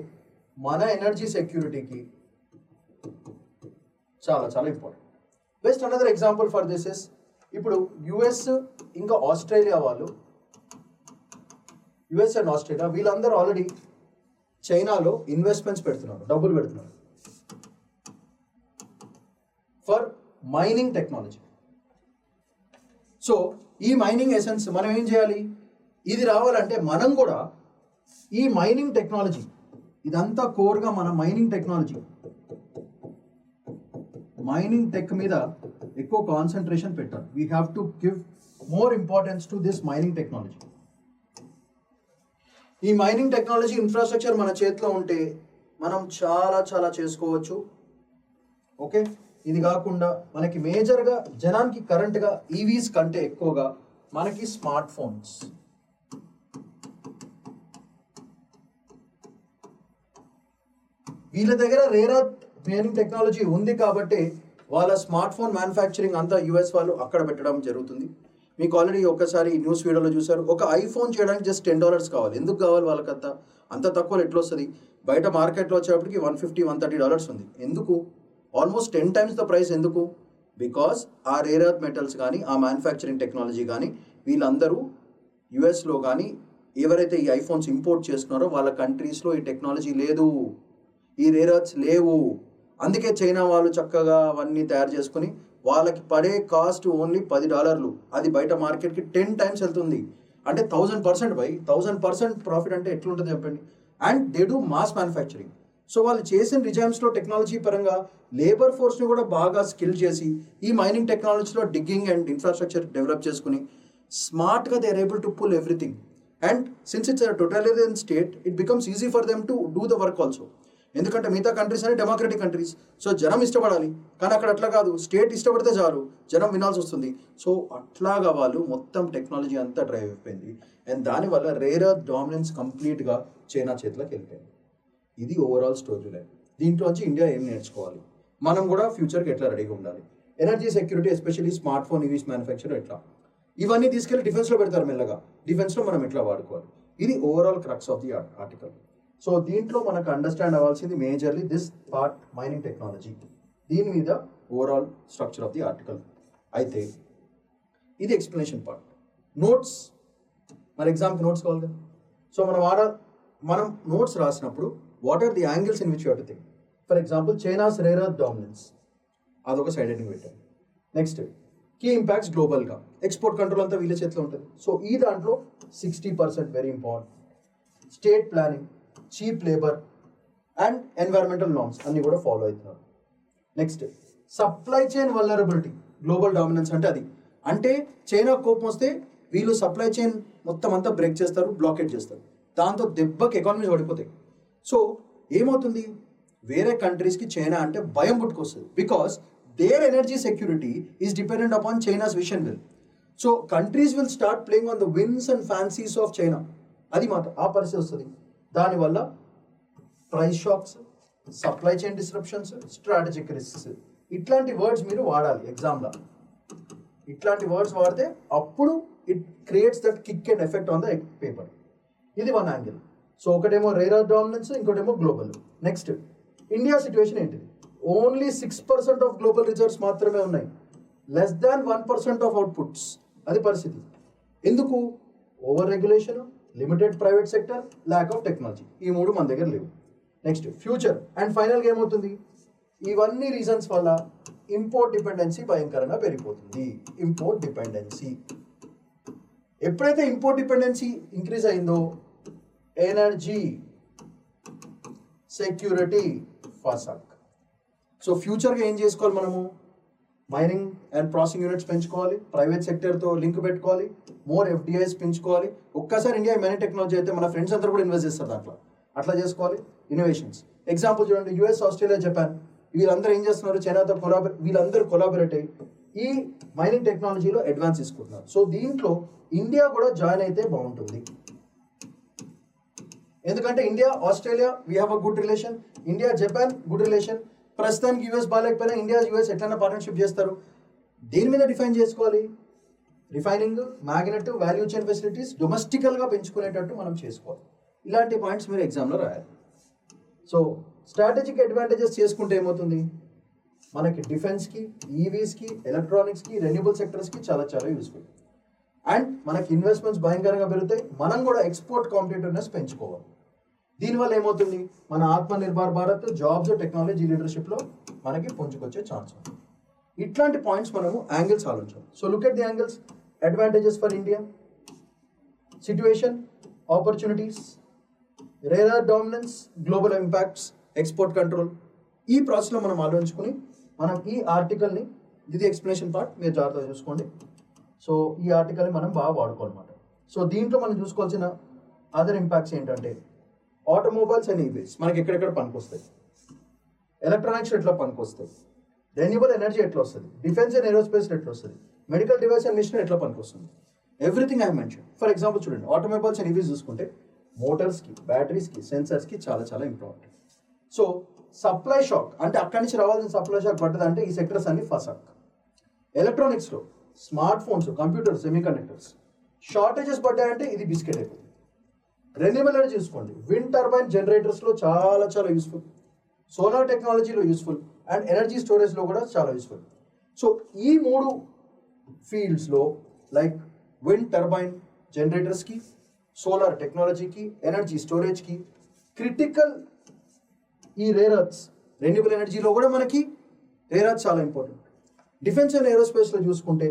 మన ఎనర్జీ సెక్యూరిటీకి చాలా చాలా important. Best another example for this is, ఇప్పుడు యుఎస్ ఇంకా ఆస్ట్రేలియా వాళ్ళు, యుఎస్ అండ్ ఆస్ట్రేలియా వీళ్ళందరూ ఆల్రెడీ చైనాలో ఇన్వెస్ట్మెంట్స్ పెడుతున్నారు, డబ్బులు పెడుతున్నారు ఫర్ మైనింగ్ టెక్నాలజీ. సో ఈ మైనింగ్ ఎసెన్స్ మనం ఏం చేయాలి, ఇది రావాలంటే మనం కూడా ఈ మైనింగ్ టెక్నాలజీ, ఇదంతా కోర్గా మన మైనింగ్ టెక్ మీద ఎక్కువ కాన్సన్ట్రేషన్ పెట్టాలి. We have to give more importance to this mining technology. ఈ మైనింగ్ టెక్నాలజీ ఇన్ఫ్రాస్ట్రక్చర్ మన చేతిలో ఉంటే మనం చాలా చాలా చేసుకోవచ్చు. ఓకే, ఇది కాకుండా మనకి మేజర్గా జనానికి కరెంట్గా ఈవీస్ కంటే ఎక్కువగా మనకి స్మార్ట్ ఫోన్స్. వీళ్ళ దగ్గర రేర్ ఎర్త్ మైనింగ్ టెక్నాలజీ ఉంది కాబట్టి వాళ్ళ స్మార్ట్ ఫోన్ మ్యానుఫ్యాక్చరింగ్ అంతా యుఎస్ వాళ్ళు అక్కడ పెట్టడం జరుగుతుంది. మీకు ఆల్రెడీ ఒకసారి న్యూస్ వీడియోలో చూసారు, ఒక ఐఫోన్ చేయడానికి జస్ట్ $10 కావాలి. ఎందుకు కావాలి వాళ్ళకి అంత తక్కువ ఎట్లా వస్తుంది? బయట మార్కెట్లో వచ్చేటప్పటికి $150-130 ఉంది. ఎందుకు? Almost 10 times the price. ఎందుకు? బికాస్ ఆ రేర్ ఎర్త్ మెటల్స్ కానీ ఆ మ్యానుఫ్యాక్చరింగ్ టెక్నాలజీ కానీ వీళ్ళందరూ యుఎస్లో కానీ ఎవరైతే ఈ ఐఫోన్స్ ఇంపోర్ట్ చేస్తున్నారో వాళ్ళ కంట్రీస్లో ఈ టెక్నాలజీ లేదు, ఈ రేర్ ఎర్త్స్ లేవు. అందుకే చైనా వాళ్ళు చక్కగా అవన్నీ తయారు చేసుకుని వాళ్ళకి పడే కాస్ట్ ఓన్లీ $10, అది బయట మార్కెట్కి 10 times వెళ్తుంది. అంటే 1000% బై 1000% ప్రాఫిట్ అంటే ఎట్లుంటుంది చెప్పండి. And they do mass manufacturing. So వాళ్ళు చేసిన రిజైమ్స్లో టెక్నాలజీ పరంగా లేబర్ ఫోర్స్ని కూడా బాగా స్కిల్ చేసి ఈ మైనింగ్ టెక్నాలజీలో డిగ్గింగ్ అండ్ ఇన్ఫ్రాస్ట్రక్చర్ డెవలప్ చేసుకుని స్మార్ట్గా they are able to pull everything. And since it's a totalitarian state it becomes easy for them to do the work also. ఎందుకంటే మిగతా కంట్రీస్ అనేవి డెమోక్రటిక్ కంట్రీస్. సో జనం ఇష్టపడాలి, కానీ అక్కడ అట్లా కాదు, స్టేట్ ఇష్టపడితే చాలు జనం వినాల్సి వస్తుంది. సో అట్లాగా వాళ్ళు మొత్తం టెక్నాలజీ అంతా డ్రైవ్ అయిపోయింది. అండ్ దానివల్ల రేర్ ఎర్త్ డామినెన్స్ కంప్లీట్గా చైనా చేతిలోకి వెళ్ళిపోయింది. ఇది ఓవరాల్ స్టోరీ లైన్. దీంట్లోంచి ఇండియా ఏం నేర్చుకోవాలి, మనం కూడా ఫ్యూచర్కి ఎట్లా రెడీగా ఉండాలి, energy security especially smart phone EVs manufacture ఎట్లా, ఇవన్నీ తీసుకెళ్ళి డిఫెన్స్లో పెడతారు మెల్లగా. డిఫెన్స్లో మనం ఎట్లా వాడుకోవాలి, ఇది overall crux of the article. So దీంట్లో మనకు అండర్స్టాండ్ అవ్వాల్సింది majorly this part mining technology, దీని మీద overall structure of the article. అయితే ఇది ఎక్స్ప్లెనేషన్ పార్ట్. నోట్స్, మన ఎగ్జామ్కి నోట్స్ కావాలి కదా. సో మనం నోట్స్ రాసినప్పుడు what are the angles in which you have to think. For example China's rare earth dominance, అదొక సైడ్ హెడ్డింగ్ పెట్టాం. నెక్స్ట్ కీ ఇంపాక్ట్స్ గ్లోబల్గా, ఎక్స్పోర్ట్ కంట్రోల్ అంతా వీళ్ళ చేతిలో ఉంటుంది. సో ఈ దాంట్లో 60% very important. State planning, cheap labour and environmental norms అన్నీ కూడా ఫాలో అవుతున్నారు. Next supply chain vulnerability, global dominance అంటే అది. అంటే చైనా కోపం వస్తే వీళ్ళు సప్లై చైన్ మొత్తం అంతా బ్రేక్ చేస్తారు, బ్లాకేట్ చేస్తారు, దాంతో దెబ్బకి ఎకానమీస్ పడిపోతాయి. సో ఏమవుతుంది, వేరే కంట్రీస్కి చైనా అంటే భయం పుట్టుకొస్తుంది. Because their energy security is dependent upon China's wish and will. So countries will start playing on the whims and fancies of China. అది మాత్రం ఆ పరిస్థితి వస్తుంది. దానివల్ల price shocks, supply chain disruptions, strategic risks, ఇట్లాంటి వర్డ్స్ మీరు వాడాలి ఎగ్జామ్లో. ఇట్లాంటి వర్డ్స్ వాడితే అప్పుడు it creates that kick and effect on the paper. ఇది వన్ యాంగిల్. సో ఒకటేమో రేర్ ఎర్త్ డామినెన్స్, ఇంకోటేమో గ్లోబల్. నెక్స్ట్ ఇండియా సిచ్యువేషన్ ఏంటిది, ఓన్లీ 6% ఆఫ్ గ్లోబల్ రిజర్వ్స్ మాత్రమే ఉన్నాయి, లెస్ దాన్ 1% ఆఫ్ అవుట్పుట్స్. అది పరిస్థితి. ఎందుకు, over regulation, limited private sector, lack of technology, ఈ మూడు మన దగ్గర లేవు. నెక్స్ట్ ఫ్యూచర్ అండ్ ఫైనల్గా ఏమవుతుంది, ఇవన్నీ రీజన్స్ వల్ల ఇంపోర్ట్ డిపెండెన్సీ భయంకరంగా పెరిగిపోతుంది. ఇంపోర్ట్ డిపెండెన్సీ ఎప్పుడైతే ఇంపోర్ట్ డిపెండెన్సీ ఇంక్రీజ్ అయిందో ఎనర్జీ సెక్యూరిటీ ఫాసాక్. సో ఫ్యూచర్గా ఏం చేసుకోవాలి, మనము మైనింగ్ అండ్ ప్రాసెసింగ్ యూనిట్స్ పెంచుకోవాలి, ప్రైవేట్ సెక్టర్తో లింక్ పెట్టుకోవాలి, మోర్ ఎఫ్డిఐస్ పెంచుకోవాలి. ఒక్కసారి ఇండియా మైనింగ్ టెక్నాలజీ అయితే మన ఫ్రెండ్స్ అందరూ కూడా ఇన్వెస్ట్ చేస్తారు దాంట్లో. అట్లా చేసుకోవాలి. ఇన్నోవేషన్స్ ఎగ్జాంపుల్ చూడండి, యూఎస్, ఆస్ట్రేలియా, జపాన్, వీళ్ళందరూ ఏం చేస్తున్నారు, చైనాతో వీళ్ళందరూ కొలాబరేట్ అయ్యి ఈ మైనింగ్ టెక్నాలజీలో అడ్వాన్స్ తీసుకుంటున్నారు. సో దీంట్లో ఇండియా కూడా జాయిన్ అయితే బాగుంటుంది. ఎందుకంటే India Australia we have a good relation, India Japan good relation. ప్రస్తుతానికి యూఎస్ బాగాలేకపోయినా ఇండియా యూఎస్ ఎట్లైనా పార్ట్నర్షిప్ చేస్తారు. దేని మీద డిఫైన్ చేసుకోవాలి, refining, magnet, value chain facilities డొమెస్టికల్గా పెంచుకునేటట్టు మనం చేసుకోవాలి. ఇలాంటి పాయింట్స్ మీరు ఎగ్జామ్లో రాయాలి. సో స్ట్రాటజిక్ అడ్వాంటేజెస్ చేసుకుంటే ఏమవుతుంది, మనకి డిఫెన్స్కి, ఈవీస్కి, ఎలక్ట్రానిక్స్కి, రెన్యూబుల్ సెక్టర్స్కి చాలా చాలా యూస్ఫుల్. అండ్ మనకి ఇన్వెస్ట్మెంట్స్ భయంకరంగా పెరుగుతాయి, మనం కూడా ఎక్స్పోర్ట్ కాంపిటేటివ్నెస్ పెంచుకోవాలి. దీనివల్ల ఏమవుతుంది, మన ఆత్మనిర్భర్ భారత్, జాబ్స్, టెక్నాలజీ, లీడర్షిప్లో మనకి పుంజుకొచ్చే ఛాన్స్ ఉంది. ఇట్లాంటి పాయింట్స్ మనము యాంగిల్స్ ఆలోచించాలి. So look at the angles, advantages for India, situation, opportunities, rare earth dominance, global impacts, export control. ఈ ప్రాసెస్లో మనం ఆలోచించుకుని మనం ఈ ఆర్టికల్ని, ఇది ఎక్స్ప్లెనేషన్ పార్ట్, మీరు జాగ్రత్తగా చూసుకోండి. సో ఈ ఆర్టికల్ని మనం బాగా వాడుకోవాలన్నమాట. సో దీంట్లో మనం చూసుకోవాల్సిన అదర్ ఇంపాక్ట్స్ ఏంటంటే, ఆటోమొబైల్స్ అండ్ ఈవీస్ మనకి ఎక్కడెక్కడ పనికొస్తాయి, ఎలక్ట్రానిక్స్ ఎట్లా పనికొస్తాయి, రెన్యూబుల్ ఎనర్జీ ఎట్లా వస్తుంది, డిఫెన్స్ అండ్ ఏరోస్పేస్ ఎట్లా వస్తుంది, మెడికల్ డివైస్ అండ్ మిషన్ ఎట్లా పనికొస్తుంది, everything I mention. For example చూడండి, ఆటోమొబైల్స్ అండ్ ఈవీస్ చూసుకుంటే మోటార్స్కి, బ్యాటరీస్కి, సెన్సర్స్కి చాలా చాలా ఇంపార్టెంట్. సో సప్లై షాక్ అంటే అక్కడి నుంచి రావాల్సిన సప్లై షాక్ పడ్డదంటే ఈ సెక్టర్స్ అన్ని ఫసాక్. ఎలక్ట్రానిక్స్లో smart phones, computers, semiconductors shortages పడ్డాయంటే ఇది బిస్కెట్ అయిపోతుంది. రెన్యూబుల్ ఎనర్జీ చూసుకోండి, విండ్ టర్బైన్ జనరేటర్స్లో చాలా చాలా యూస్ఫుల్, సోలార్ టెక్నాలజీలో యూస్ఫుల్, అండ్ ఎనర్జీ స్టోరేజ్లో కూడా చాలా యూస్ఫుల్. సో ఈ మూడు ఫీల్డ్స్లో లైక్ విండ్ టర్బైన్ జనరేటర్స్కి, సోలార్ టెక్నాలజీకి, ఎనర్జీ స్టోరేజ్కి క్రిటికల్ ఈ రేర్ ఎర్త్స్ రెన్యూబుల్ ఎనర్జీలో కూడా మనకి రేర్ అర్త్ చాలా ఇంపార్టెంట్. డిఫెన్స్ అండ్ ఏరోస్పేస్లో చూసుకుంటే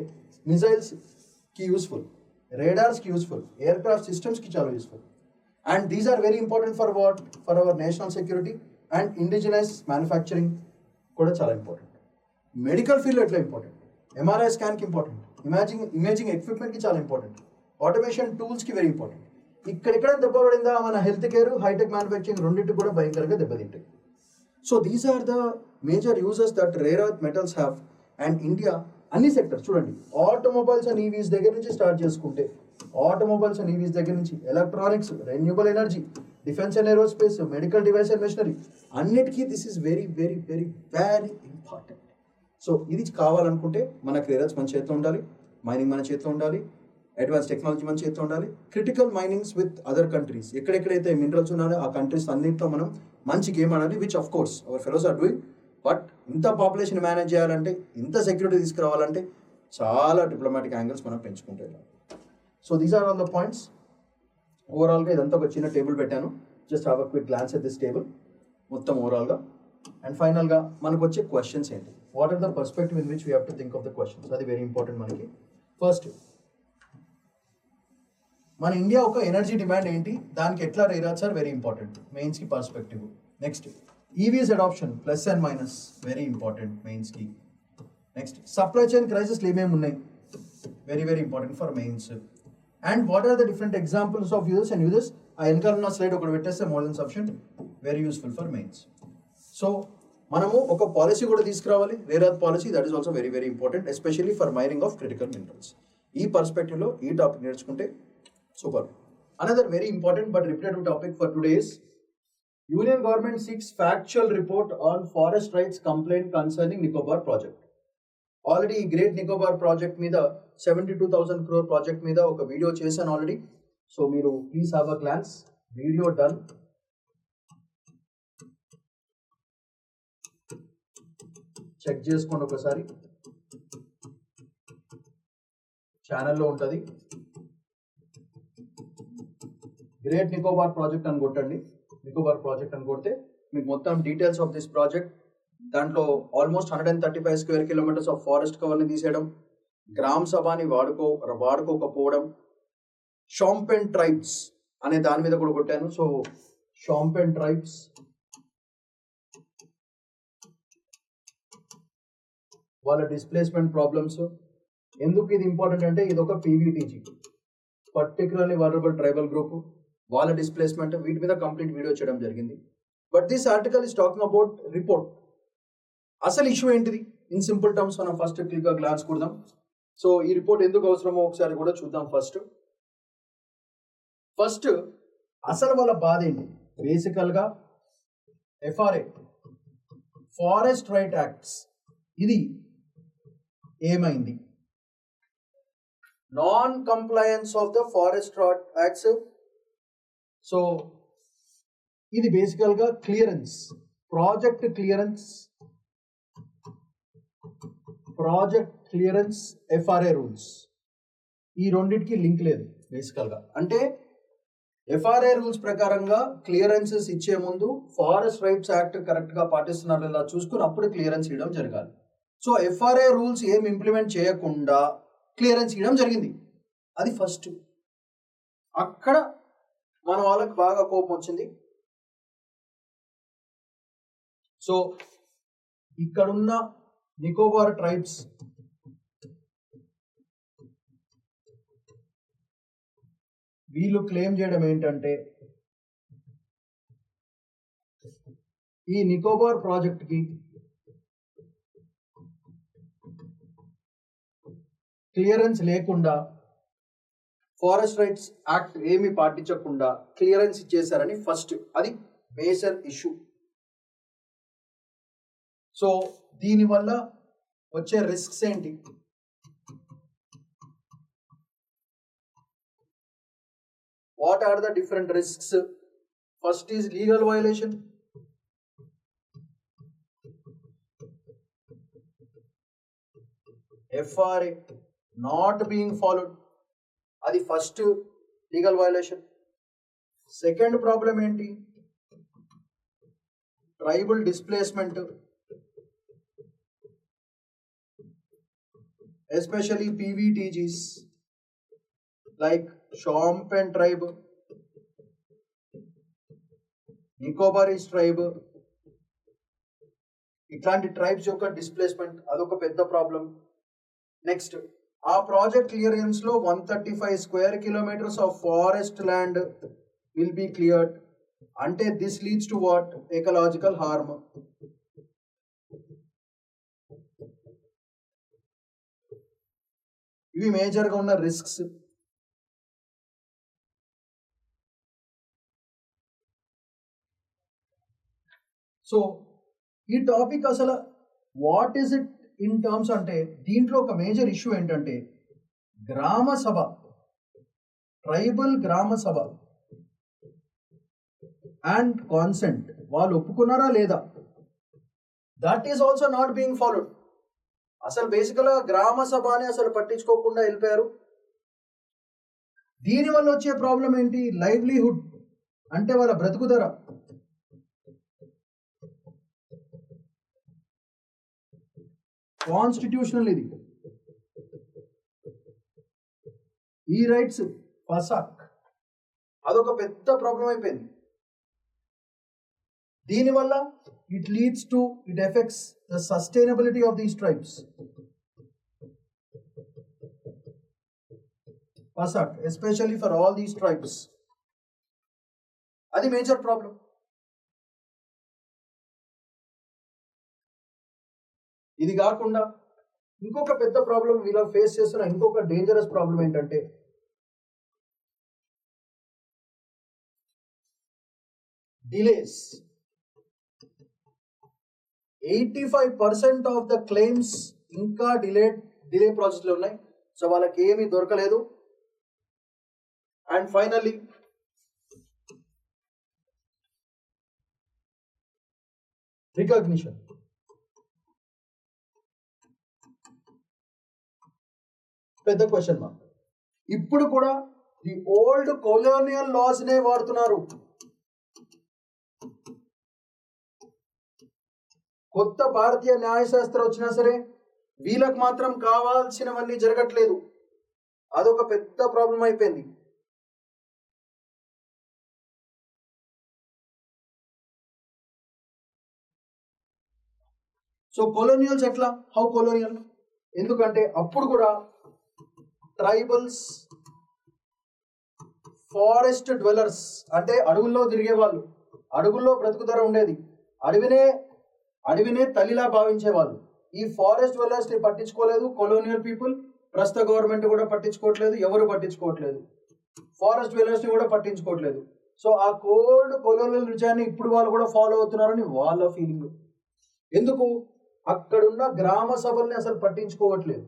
మిజైల్స్కి యూస్ఫుల్, రేడార్స్కి యూస్ఫుల్, ఎయిర్ క్రాఫ్ట్ సిస్టమ్స్కి చాలా useful. And these are very important for what, for our national security and indigenous manufacturing కూడా చాలా ఇంపార్టెంట్. మెడికల్ ఫీల్డ్లో ఎట్లా ఇంపార్టెంట్, ఎంఆర్ఐ స్కాన్కి ఇంపార్టెంట్, ఇమేజింగ్ ఎక్విప్మెంట్కి చాలా ఇంపార్టెంట్, ఆటోమేషన్ టూల్స్కి వెరీ ఇంపార్టెంట్. ఇక్కడెక్కడ దెబ్బపడిందా మన హెల్త్ కేర్, హైటెక్ మ్యానుఫ్యాక్చరింగ్ రెండింటికి కూడా భయంకరంగా దెబ్బతింటాయి. So these are the major uses that rare earth metals have. And India అన్ని సెక్టర్స్ చూడండి, ఆటోమొబైల్స్ అండ్ ఈవీస్ దగ్గర నుంచి స్టార్ట్ చేసుకుంటే, ఆటోమొబైల్స్ అండ్ ఈవీస్ దగ్గర నుంచి electronics, renewable energy, defence and aerospace, medical device and machinery, అన్నిటికీ this is very very very very important. So ఇది కావాలనుకుంటే మనకు రేర్ అర్త్స్ మన చేతిలో ఉండాలి, మైనింగ్ మన చేతిలో ఉండాలి, అడ్వాన్స్ టెక్నాలజీ మన చేతిలో ఉండాలి, critical minings with other countries, ఎక్కడెక్కడైతే మినరల్స్ ఉన్నాయో ఆ కంట్రీస్ అన్నింటితో మనం మంచి గేమ్ ఆడాలి, which of course our fellows are doing. But ఇంత పాపులేషన్ మేనేజ్ చేయాలంటే, ఇంత సెక్యూరిటీ తీసుకురావాలంటే చాలా డిప్లొమాటిక్ యాంగిల్స్ మనం పెంచుకుంటే. So these are all the points. ఓవరాల్గా ఇదంతా ఒక చిన్న టేబుల్ పెట్టాను, just have a quick glance at this table మొత్తం ఓవరాల్గా. అండ్ ఫైనల్గా మనకు వచ్చే క్వశ్చన్స్ ఏంటి, what are the perspective in which we have to think of the questions, అది వెరీ ఇంపార్టెంట్ మనకి. ఫస్ట్, మన ఇండియా ఒక ఎనర్జీ డిమాండ్ ఏంటి, దానికి ఎట్లా rare earths are very important మెయిన్స్కి perspective. Next, EVs adoption plus and minus very important మెయిన్స్కి. Next, supply chain క్రైసిస్లు ఏమేమి ఉన్నాయి, very very important for mains. And what are the different examples of uses and uses, ఆ వెనకాల ఉన్న slide ఒకటి పెట్టేస్తే more than sufficient, very useful for mains. So మనము ఒక పాలసీ కూడా తీసుకురావాలి, rare earth policy, that is also very very important, especially for mining of critical minerals. ఈ పర్స్పెక్టివ్లో ఈ టాపిక్ నేర్చుకుంటే super. Another very important but repetitive topic for today is Union government seeks factual report on forest rights complaint concerning Nicobar project. Already Great Nicobar project మీద 72,000 crore project మీద ఒక video చేశాను already. So మీరు please have a glance, video done. Check చేసుకోండి ఒకసారి, ఛానల్లో ఉంటుంది. Great Nicobar project అని కొట్టండి, నికోబార్ ప్రాజెక్ట్ అని కొడితే మీకు మొత్తం డీటెయిల్స్ ఆఫ్ దిస్ ప్రాజెక్ట్, దాంట్లో almost 135 square kilometres of forest కవర్ని తీసేయడం, గ్రామ సభని వాడుకోకపోవడం, షాంపెన్ ట్రైబ్స్ అనే దాని మీద కూడా కొట్టాను. సో షాంపెన్ ట్రైబ్స్, వాళ్ళ డిస్ప్లేస్మెంట్ ప్రాబ్లమ్స్. ఎందుకు ఇది ఇంపార్టెంట్ అంటే, ఇది ఒక PVTG, particularly vulnerable tribal group, వాళ్ళ డిస్ప్లేస్మెంట్, వీటి మీద కంప్లీట్ వీడియో చేయడం జరిగింది. But this article is talking about report. అసలు ఇష్యూ ఏంటిది ఇన్ సింపుల్ టర్మ్స్ మనం ఫస్ట్ క్లిక్గా గ్లాన్స్ కొడదాం. సో ఈ రిపోర్ట్ ఎందుకు అవసరమో ఒకసారి కూడా చూద్దాం. ఫస్ట్ అసలు వాళ్ళ బాధ ఏంటి, బేసికల్గా ఎఫ్ఆర్ఏ, ఫారెస్ట్ రైట్ యాక్ట్స్, ఇది ఏమైంది, non compliance of the forest right acts. So ఇది బేసికల్గా clearance, project clearance, FRA rules, ఈ రెండింటికి లింక్ లేదు బేసికల్గా. అంటే ఎఫ్ఆర్ఏ రూల్స్ ప్రకారంగా క్లియరెన్సెస్ ఇచ్చే ముందు ఫారెస్ట్ రైట్స్ యాక్ట్ కరెక్ట్గా పాటిస్తున్నారు లేదా చూసుకుని అప్పుడు క్లియరెన్స్ ఇవ్వడం జరగాలి. సో ఎఫ్ఆర్ఏ రూల్స్ ఏం ఇంప్లిమెంట్ చేయకుండా క్లియరెన్స్ ఇవ్వడం జరిగింది, అది ఫస్ట్. అక్కడ మన వాళ్ళకి బాగా కోపం వచ్చింది. సో ఇక్కడున్న నికోబార్ ట్రైబ్స్ వీళ్ళు క్లెయిమ్ చేయడం ఏంటంటే, ఈ నికోబార్ ప్రాజెక్ట్కి క్లియరెన్స్ లేకుండా, ఫారెస్ట్ రైట్స్ యాక్ట్ ఏమి పాటించకుండా క్లియరెన్స్ ఇచ్చేశారని ఫస్ట్, అది మేజర్ ఇష్యూ. సో దీనివల్ల వచ్చే రిస్క్స్ ఏంటి, what are the different risks? First is legal violation, FRA not being followed, అది first legal violation. Second problem ఏంటి, tribal displacement, especially PVTGs like Shompen tribe, Nicobaris tribe, ఇట్లాంటి tribes యొక్క displacement అదొక పెద్ద ప్రాబ్లం. నెక్స్ట్, ఆ project clearance లో 135 square kilometres of forest land will be cleared. అంటే this leads to what? Ecological harm. ఇవి major గా ఉన్న రిస్క్స్. సో ఈ టాపిక్ అసలు what is it in terms అంటే, దీంట్లో ఒక మేజర్ ఇష్యూ ఏంటంటే గ్రామ సభ, ట్రైబల్ గ్రామ సభ అండ్ కాన్సెంట్ వాళ్ళు ఒప్పుకున్నారా లేదా, that is also not being followed. అసలు బేసికల్గా గ్రామ సభ అని అసలు పట్టించుకోకుండా వెళ్ళిపోయారు. దీనివల్ల వచ్చే ప్రాబ్లం ఏంటి? లైవ్లీహుడ్ అంటే వాళ్ళ బ్రతుకుదర. కాన్స్టిట్యూషనల్ ఇది, ఈ రైట్స్ ఫసాక్ అదొక పెద్ద ప్రాబ్లం అయిపోయింది. దీనివల్ల it leads to, it affects the sustainability of these tribes. ఫసాక్ especially for all these tribes, అది మేజర్ ప్రాబ్లం. ఇది కాకుండా ఇంకొక పెద్ద ప్రాబ్లం వీళ్ళ ఫేస్ చేస్తున్న ఇంకొక డేంజరస్ ప్రాబ్లం ఏంటంటే డిలేస్. 85% ఆఫ్ ద క్లెయిమ్స్ ఇంకా డిలే ప్రాసెస్ లో ఉన్నాయి. సో వాళ్ళకి ఏమీ దొరకలేదు. And finally recognition. పెద్ద క్వశ్చన్ మార్క్. ఇప్పుడు కూడా ది ఓల్డ్ కొలోనియల్ లాస్ నే వాడుతున్నారు. కొత్త భారతీయ న్యాయశాస్త్రం వచ్చినా సరే వీళ్ళకి మాత్రం కావాల్సినవన్నీ జరగట్లేదు. అదొక పెద్ద ప్రాబ్లం అయిపోయింది. సో కొలోనియల్స్ ఎట్లా? How colonial? ఎందుకంటే అప్పుడు కూడా ట్రైబల్స్, ఫారెస్ట్ డ్వెలర్స్ అంటే అడవుల్లో తిరిగే వాళ్ళు, అడవుల్లో బ్రతుకుదర ఉండేది, అడవినే తల్లిలా భావించేవాళ్ళు. ఈ ఫారెస్ట్ డ్వెలర్స్ ని పట్టించుకోలేదు కొలోనియల్ పీపుల్. ప్రస్తుత గవర్నమెంట్ కూడా పట్టించుకోవట్లేదు, ఎవరు పట్టించుకోవట్లేదు. ఫారెస్ట్ డ్వెలర్స్ ని కూడా పట్టించుకోవట్లేదు. సో ఆ కోల్డ్ కొలోనియల్ రిజాన్ని ఇప్పుడు వాళ్ళు కూడా ఫాలో అవుతున్నారని వాళ్ళ ఫీలింగ్. ఎందుకు? అక్కడున్న గ్రామ సభల్ని అసలు పట్టించుకోవట్లేదు.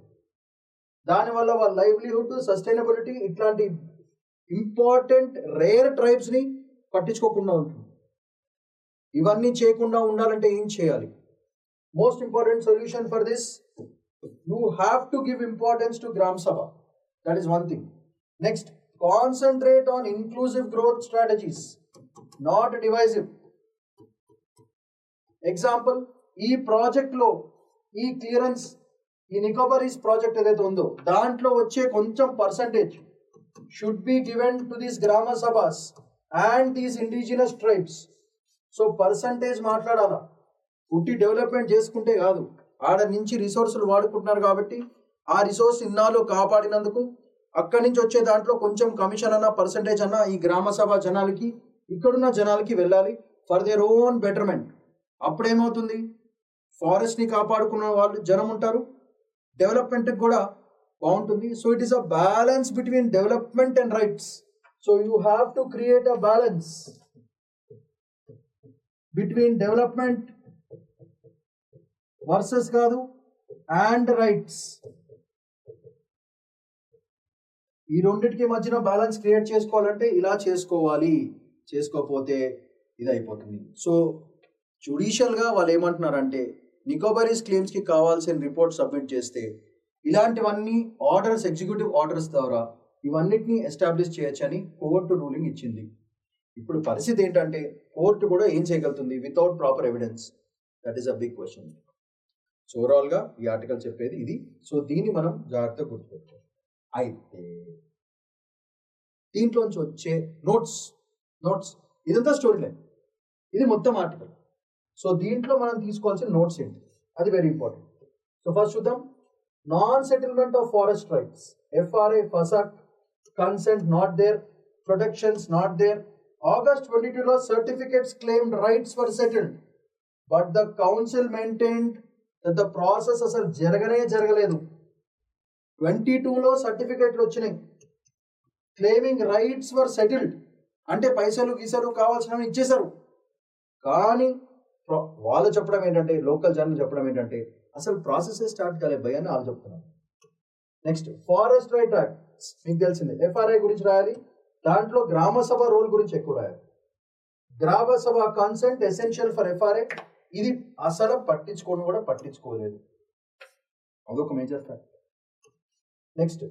దానివల్ల వాళ్ళ లైవ్లీహుడ్, సస్టైనబిలిటీ, ఇట్లాంటి ఇంపార్టెంట్ రేర్ ట్రైబ్స్ ని పట్టించుకోకుండా ఉంటుంది. ఇవన్నీ చేయకుండా ఉండాలంటే ఏం చేయాలి? Most important solution for this, you have to give importance to గ్రామ సభ. That is one thing. Next, concentrate on inclusive growth strategies, not divisive. Example, ఈ ప్రాజెక్ట్ లో ఈ క్లియరెన్స్, ఈ నికోబారీస్ ప్రాజెక్ట్ ఏదైతే ఉందో దాంట్లో వచ్చే కొంచెం percentage should be given to these gram sabhas and these indigenous tribes. So percentage మాట్లాడాలా, ఉట్టి డెవలప్మెంట్ చేసుకుంటే కాదు. ఆడ నుంచి రిసోర్సులు వాడుకుంటున్నారు కాబట్టి ఆ రిసోర్స్ ఇన్నాళ్ళు కాపాడినందుకు అక్కడి నుంచి వచ్చే దాంట్లో కొంచెం కమిషన్ అన్న, పర్సంటేజ్ అన్న ఈ గ్రామ సభ జనాలకి, ఇక్కడున్న జనాలకి వెళ్ళాలి ఫర్ దేర్ ఓన్ బెటర్మెంట్. అప్పుడేమవుతుంది? ఫారెస్ట్ ని కాపాడుకున్న వాళ్ళు జనం ఉంటారు, డెవలప్మెంట్ కూడా బాగుంటుంది. So it is a balance between development and rights. So you have to create a balance between development versus కాదు అండ్ రైట్స్. ఈ రెండింటికి మధ్యన బ్యాలెన్స్ క్రియేట్ చేసుకోవాలంటే ఇలా చేసుకోవాలి, చేసుకోకపోతే ఇది అయిపోతుంది. సో జ్యుడిషియల్గా వాళ్ళు ఏమంటున్నారంటే, నికోబారీస్ క్లెయిమ్స్కి కావాల్సిన రిపోర్ట్ సబ్మిట్ చేస్తే ఇలాంటివన్నీ ఆర్డర్స్, ఎగ్జిక్యూటివ్ ఆర్డర్స్ ద్వారా ఇవన్నిటిని ఎస్టాబ్లిష్ చేయొచ్చని కోర్టు రూలింగ్ ఇచ్చింది. ఇప్పుడు పరిస్థితి ఏంటంటే కోర్టు కూడా ఏం చేయగలుగుతుంది without proper evidence? That is a big question. So ఓవరాల్గా ఈ ఆర్టికల్ చెప్పేది ఇది. సో దీన్ని మనం జాగ్రత్తగా గుర్తుపెట్టుకోవాలి. అయితే దీంట్లోంచి వచ్చే నోట్స్ ఇదంతా స్టోరీ లైన్, ఇది మొత్తం ఆర్టికల్. సో దీంట్లో మనం తీసుకోవాల్సిన నోట్స్ ఏంటి, అది వెరీ ఇంపార్టెంట్. సో ఫస్ట్ చూద్దాం. Non settlement of forest rights, FRA, FASAC, consent not there, protections not there. August 22 law certificates claimed rights were settled, but the council maintained that the process అసలు జరగలేదు. 22లో సర్టిఫికేట్లు వచ్చినాయి, claiming rights వర్ settled, అంటే పైసలు గీసలు కావాల్సినవి ఇచ్చేశారు. కానీ వాళ్ళు చెప్పడం ఏంటంటే, లోకల్ జర్నల్ చెప్పడం ఏంటంటే అసలు ప్రాసెస్ స్టార్ట్ కాలేదు భయ అని వాళ్ళు చెప్తున్నారు. నెక్స్ట్ ఫారెస్ట్ రైట్ యాక్ట్, మీకు తెలిసిందే FRA గురించి రాయాలి, దాంట్లో గ్రామ సభ రోల్ గురించి ఎక్కువ రాయాలి. గ్రామ సభ కన్సెంట్ ఎసెన్షియల్ ఫర్ FRA, ఇది అసలు పట్టించుకోలేదు, అదొక major fact. Next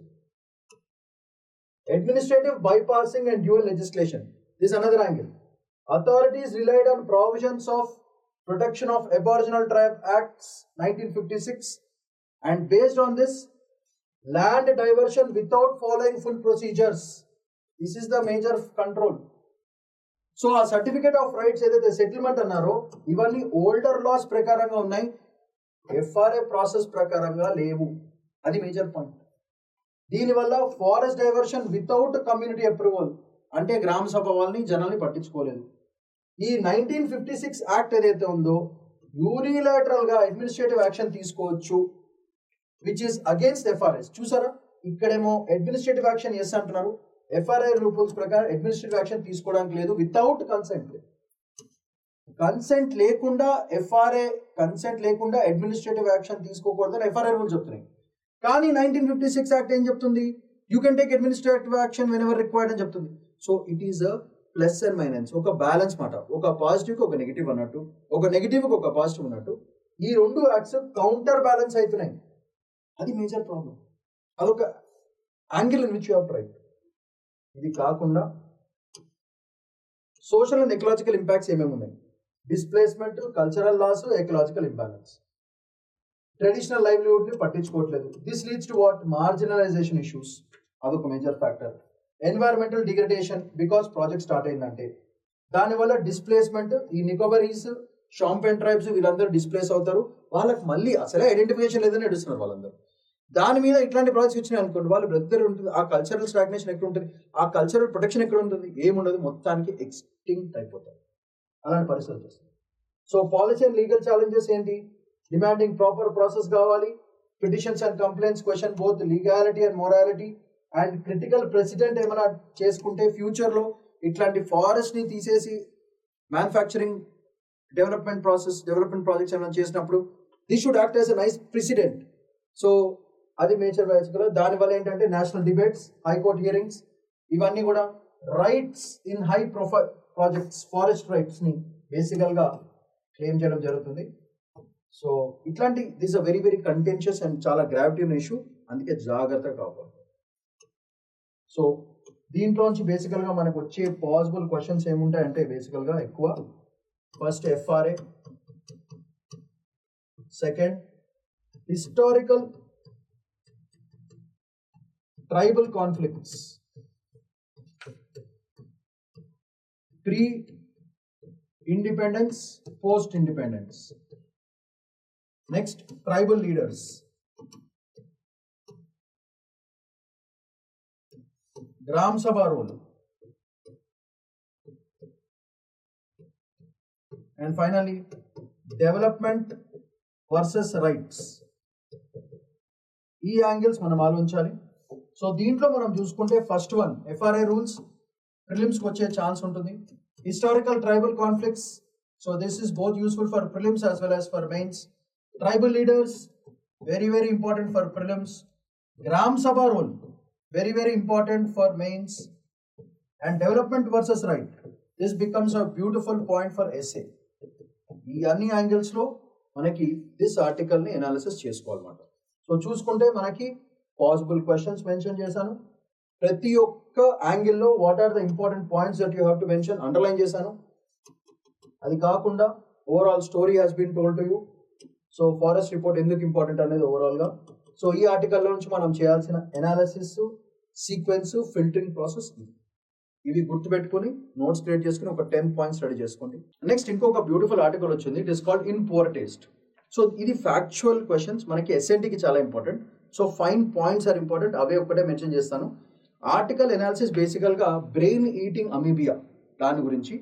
administrative bypassing and dual legislation, this another angle. Authorities relied on provisions of Protection of Aboriginal Tribe Acts 1956 and based on this land diversion without following full procedures. This is the major control. So a certificate of rights ఏదైతే settlement అన్నారో ఇవన్నీ older loss ప్రకారంగా ఉన్నాయి, FRA process ప్రకారంగా లేవు, అది major point. దీనివల్ల forest diversion without community approval, అంటే గ్రామ సభ వాళ్ళని జనాల్ని పట్టించుకోలేదు. ఈ 1956 యాక్ట్ ఏదైతే ఉందో యూనిలాటరల్ గా అడ్మినిస్ట్రేటివ్ యాక్షన్ తీసుకోవచ్చు, విచ్ ఇస్ అగేన్స్ట్ FRA. చూసారా, ఇక్కడేమో అడ్మినిస్ట్రేటివ్ యాక్షన్ ఎస్ అంటున్నారు, FRA రూల్స్ ప్రకారం అడ్మినిస్ట్రేటివ్ యాక్షన్ తీసుకోవడానికి లేదు వితౌట్ కన్సెంట్. కన్సెంట్ లేకుండా అడ్మినిస్ట్రేటివ్ యాక్షన్ తీసుకోకూడదని FRA రూల్స్ చెప్తున్నాయి. కానీ 1956 యాక్ట్ ఏం చెప్తుంది? You can take administrative action when ever required అని చెప్తుంది. So it is a plus and minus, ఒక బ్యాలెన్స్ మాట, ఒక పాజిటివ్కి ఒక నెగిటివ్ అన్నట్టు, ఒక నెగిటివ్కి ఒక పాజిటివ్ అన్నట్టు, ఈ రెండు యాక్ట్స్ కౌంటర్ బ్యాలెన్స్ అవుతున్నాయి. అది మేజర్ ప్రాబ్లం, అదొక angle in which you have tried. ఇది కాకుండా సోషల్ అండ్ ఎకలాజికల్ ఇంపాక్ట్స్ ఏమేమి ఉన్నాయి? Displacement, cultural loss, ecological imbalance. Traditional livelihood ని పట్టించుకోవట్లేదు. This leads to what? Marginalisation issues, అదొక major factor. Environmental degradation, because project start అయిందంటే దానివల్ల డిస్ప్లేస్మెంట్. ఈ నికోబరీస్, షాంపెన్ ట్రైబ్స్ వీళ్ళందరూ డిస్ప్లేస్ అవుతారు, వాళ్ళకి మళ్ళీ అసలే ఐడెంటిఫికేషన్ లేదని నడుస్తున్నారు వాళ్ళందరూ. దాని మీద ఇట్లాంటి ప్రాజెక్ట్స్ వచ్చినాయి అనుకోండి, వాళ్ళు బ్రదర్ ఉంటుంది, ఆ కల్చరల్ స్టాగ్నేషన్ ఎక్కడ ఉంటుంది, ఆ కల్చరల్ ప్రొటెక్షన్ ఎక్కడ ఉంటుంది, ఏముండదు, మొత్తానికి ఎక్స్టింక్ట్ అయిపోతారు. అలాంటి పరిస్థితులు వస్తుంది. So policy and legal challenges ఏంటి? డిమాండింగ్ ప్రాపర్ ప్రాసెస్ కావాలి, petitions and complaints question both legality and morality, and critical president ఏమైనా చేసుకుంటే ఫ్యూచర్లో ఇట్లాంటి ఫారెస్ట్ని తీసేసి మ్యానుఫ్యాక్చరింగ్ డెవలప్మెంట్ ప్రాజెక్ట్స్ ఏమైనా చేసినప్పుడు this should act as a nice president. So అది మేజర్ వ్యాల్యూస్ కదా. దానివల్ల ఏంటంటే నేషనల్ డిబేట్స్, హైకోర్ట్ హియరింగ్స్, ఇవన్నీ కూడా rights in high profile projects, forest రైట్స్ని బేసికల్గా క్లెయిమ్ చేయడం జరుగుతుంది. సో ఇట్లాంటి this a very very contentious and చాలా గ్రావిటీ ఉన్న ఇష్యూ, అందుకే జాగ్రత్తగా కాపాడు. సో దీంట్లోంచి బేసికల్గా మనకు వచ్చే పాసిబుల్ క్వశ్చన్స్ ఏముంటాయంటే బేసికల్గా ఎక్కువ first FRA, second historical tribal conflicts, pre independence, post independence. Next tribal leaders, Gram Sabha role, and finally development versus rights. ఈ యాంగిల్స్ మనం ఆలోచించాలి. సో దీంట్లో మనం చూసుకుంటే ఫస్ట్ వన్ FRA రూల్స్ ప్రిలిమ్స్కి వచ్చే ఛాన్స్ ఉంటుంది. Historical tribal conflicts, so this is both useful for prelims as well as for mains. Tribal leaders, very very important for prelims. Gram Sabha role, very very important for mains. And development versus right, this becomes a beautiful point for essay. ఈ అన్ని angles లో మనకి this article ని analysis చేసుకోవాలన్నమాట. So చూసుకుంటే మనకి possible questions mention చేశాను, ప్రతి ఒక్క యాంగిల్లో what are the important points that you have to mention underline చేశాను. అది కాకుండా overall story has been told to you. So forest report ఎందుకు ఇంపార్టెంట్ అనేది ఓవరాల్గా. సో ఈ ఆర్టికల్లో నుంచి మనం చేయాల్సిన ఎనాలిసిస్, సీక్వెన్స్, ఫిల్టరింగ్ ప్రాసెస్ ఇవి గుర్తుపెట్టుకుని నోట్స్ క్రియేట్ చేసుకుని ఒక 10 పాయింట్స్ రెడీ చేసుకోండి. నెక్స్ట్ ఇంకొక బ్యూటిఫుల్ ఆర్టికల్ వచ్చింది, it is called in poor taste. So ఇది ఫ్యాక్చువల్ క్వశ్చన్స్, మనకి ఎస్ఎన్టీకి చాలా important. So fine points are important, అవే ఒక్కటే మెన్షన్ చేస్తాను. ఆర్టికల్ ఎనాలిసిస్ బేసికల్గా బ్రెయిన్ ఈటింగ్ అమీబియా దాని గురించి.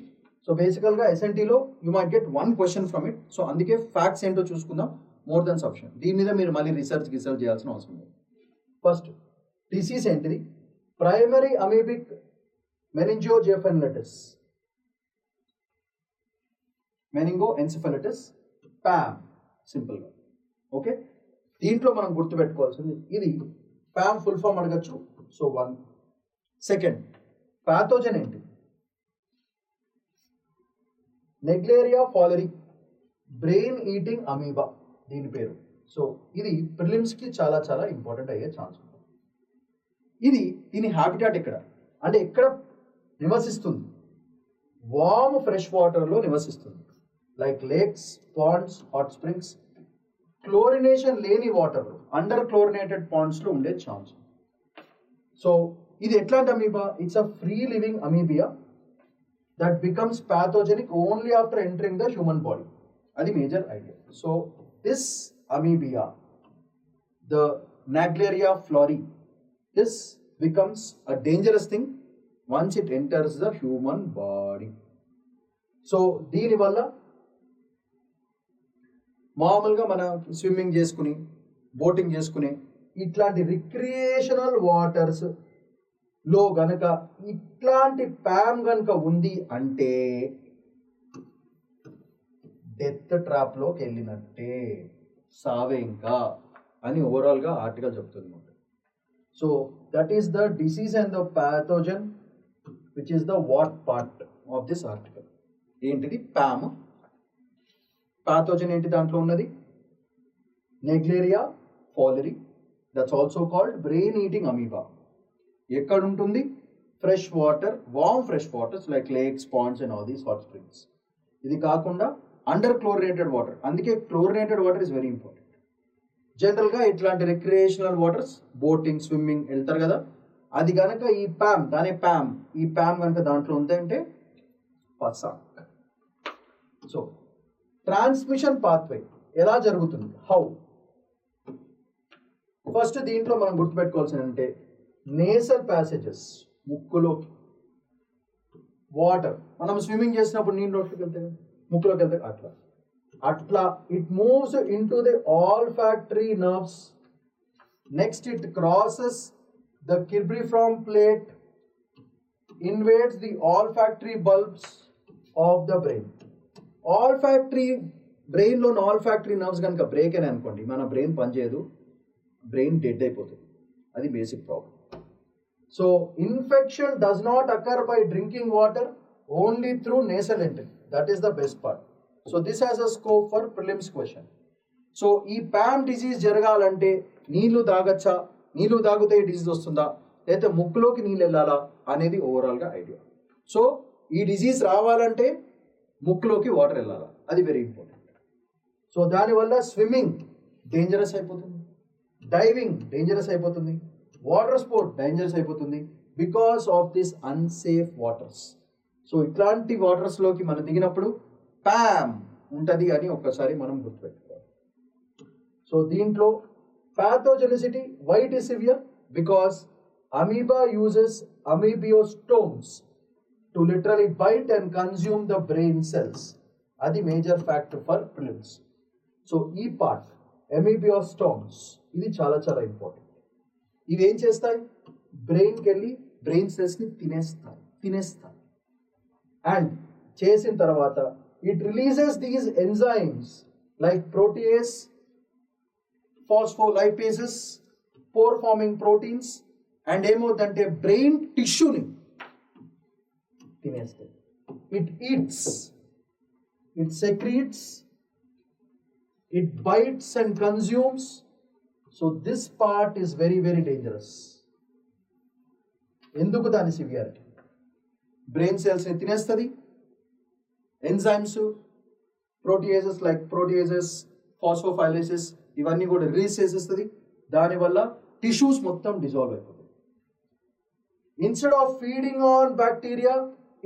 సో బేసికల్గా ఎస్ఎన్టీలో you might get 1 question from it. So అందుకే ఫ్యాక్ట్స్ ఏంటో చూసుకుందాం, మోర్ దెన్ సఫిషియెంట్. దీని మీద మీరు మళ్ళీ రీసెర్చ్ చేయాల్సిన అవసరం లేదు. ఫస్ట్ డిసీజ్ ఏంటిది? ప్రైమరీ అమీబిక్ మెనింజోఎన్సెఫాలిటిస్, మెనింగోఎన్సెఫాలిటిస్, పామ్ సింపుల్గా. ఓకే, దీంట్లో మనం గుర్తుపెట్టుకోవాల్సింది ఇది పామ్ ఫుల్ ఫామ్ అడగచ్చు. సో 1. సెకండ్, ప్యాథోజన్ ఏంటి? నెగ్లేరియా ఫాలరీ, బ్రెయిన్ ఈటింగ్ అమీబా దీని పేరు. సో ఇది ప్రిలిమ్స్కి చాలా చాలా ఇంపార్టెంట్ అయ్యే ఛాన్స్ ఉంటుంది. ఇది దీని హ్యాబిటాట్ ఎక్కడ అంటే ఎక్కడ నివసిస్తుంది? వార్మ్ ఫ్రెష్ వాటర్లో నివసిస్తుంది, like lakes, ponds, hot springs. Chlorination లేని వాటర్లో, అండర్ క్లోరినేటెడ్ పాండ్స్లో ఉండే ఛాన్స్. సో ఇది ఎట్లాంటి amoeba? It's a free living అమీబియా that becomes pathogenic only after entering the human body. అది major idea. So this అమీబియా, the Naegleria flori, this becomes a dangerous thing once it enters the human body. So దీనివల్ల మామూలుగా మన swimming చేసుకుని, boating చేసుకుని ఇట్లాంటి recreational waters లో గనక ఇట్లాంటి ప్యామ్ గనక ఉంది అంటే డెత్ ట్రాప్లోకి వెళ్ళినట్టే, సావే ఇంకా అని ఓవరాల్గా ఆర్టికల్ చెప్తుంది. So that is the disease and the pathogen which is the what part of this article. ఏంటిది? ప్యామ్. ప్యాథోజన్ ఏంటి దాంట్లో ఉన్నది? Naegleria fowleri, that's also called brain eating amoeba. ఎక్కడ ఉంటుంది? Fresh water, warm fresh waters like lakes, ponds and all these hot springs. ఇది కాకుండా under chlorinated water, అందుకే chlorinated water is very important. జనరల్గా ఇట్లాంటి రిక్రియేషనల్ వాటర్స్, బోటింగ్, స్విమ్మింగ్ వెళ్తారు కదా, అది కనుక ఈ ప్యామ్, దాని ప్యామ్, ఈ ప్యామ్ కనుక దాంట్లో ఉందంటే పసా. సో ట్రాన్స్మిషన్ పాత్వే ఎలా జరుగుతుంది? హౌ? ఫస్ట్ దీంట్లో మనం గుర్తుపెట్టుకోవాల్సింది అంటే నేసల్ ప్యాసేజెస్, ముక్కులోకి వాటర్, మనం స్విమ్మింగ్ చేసినప్పుడు నీళ్ళు నోట్లోకి వెళ్తాయి, ముక్కులోకి వెళ్తాయి, అట్లా it moves into the olfactory nerves. Next it crosses the cribriform plate, invades the olfactory bulbs of the brain. Olfactory బ్రెయిన్లోని ఆల్ఫాక్టరీ నర్వ్స్ కనుక బ్రేక్ అని అనుకోండి, మన బ్రెయిన్ పనిచేయదు, బ్రెయిన్ డెడ్ అయిపోతుంది. అది basic problem. So infection does not occur by drinking water, only through nasal entry. That is the best part. So this has a scope for prelims question. So ఈ PAM disease జరగాలంటే నీళ్లు తాగచ్చా, నీళ్లు తాగితే disease వస్తుందా, లేకపోతే ముక్కులోకి నీళ్ళు వెళ్ళాలా అనేది ఓవరాల్గా ఐడియా. సో ఈ డిసీజ్ రావాలంటే ముక్కులోకి వాటర్ వెళ్ళాలా, అది వెరీ ఇంపార్టెంట్. సో దానివల్ల స్విమ్మింగ్ డేంజరస్ అయిపోతుంది, డైవింగ్ డేంజరస్ అయిపోతుంది, వాటర్ స్పోర్ట్ డేంజరస్ అయిపోతుంది because of this unsafe waters. So ఇట్లాంటి వాటర్స్లోకి మనం దిగినప్పుడు ప్యామ్ ఉంటుంది అని ఒక్కసారి మనం గుర్తుపెట్టుకోవాలి. సో దీంట్లో pathogenicity why it is severe? Because amoeba uses amoebostomes to literally bite and consume the brain cells. అది major factor for prelims. So ఈ పార్ట్ అమీబియోస్టోమ్స్ ఇది చాలా చాలా ఇంపార్టెంట్. ఇవి ఏం చేస్తాయి? బ్రెయిన్కి వెళ్ళి బ్రెయిన్ సెల్స్ని తినేస్తాయి. అండ్ చేసిన తర్వాత it releases these enzymes like protease, phospholipases, pore forming proteins, and ఏమవుతుందంటే brain టిష్యూని తినేస్తాయి. It eats, it secretes, it bites and consumes. So this part is very very dangerous. ఎందుకు దాని సివియారిటీ? బ్రెయిన్ సెల్స్ని తినేస్తుంది, enzymes, proteases like proteases, phospholipases ఇవన్నీ కూడా release చేసేస్తుంది. దానివల్ల tissues మొత్తం డిజాల్వ్ అయిపోతుంది. Instead of feeding on bacteria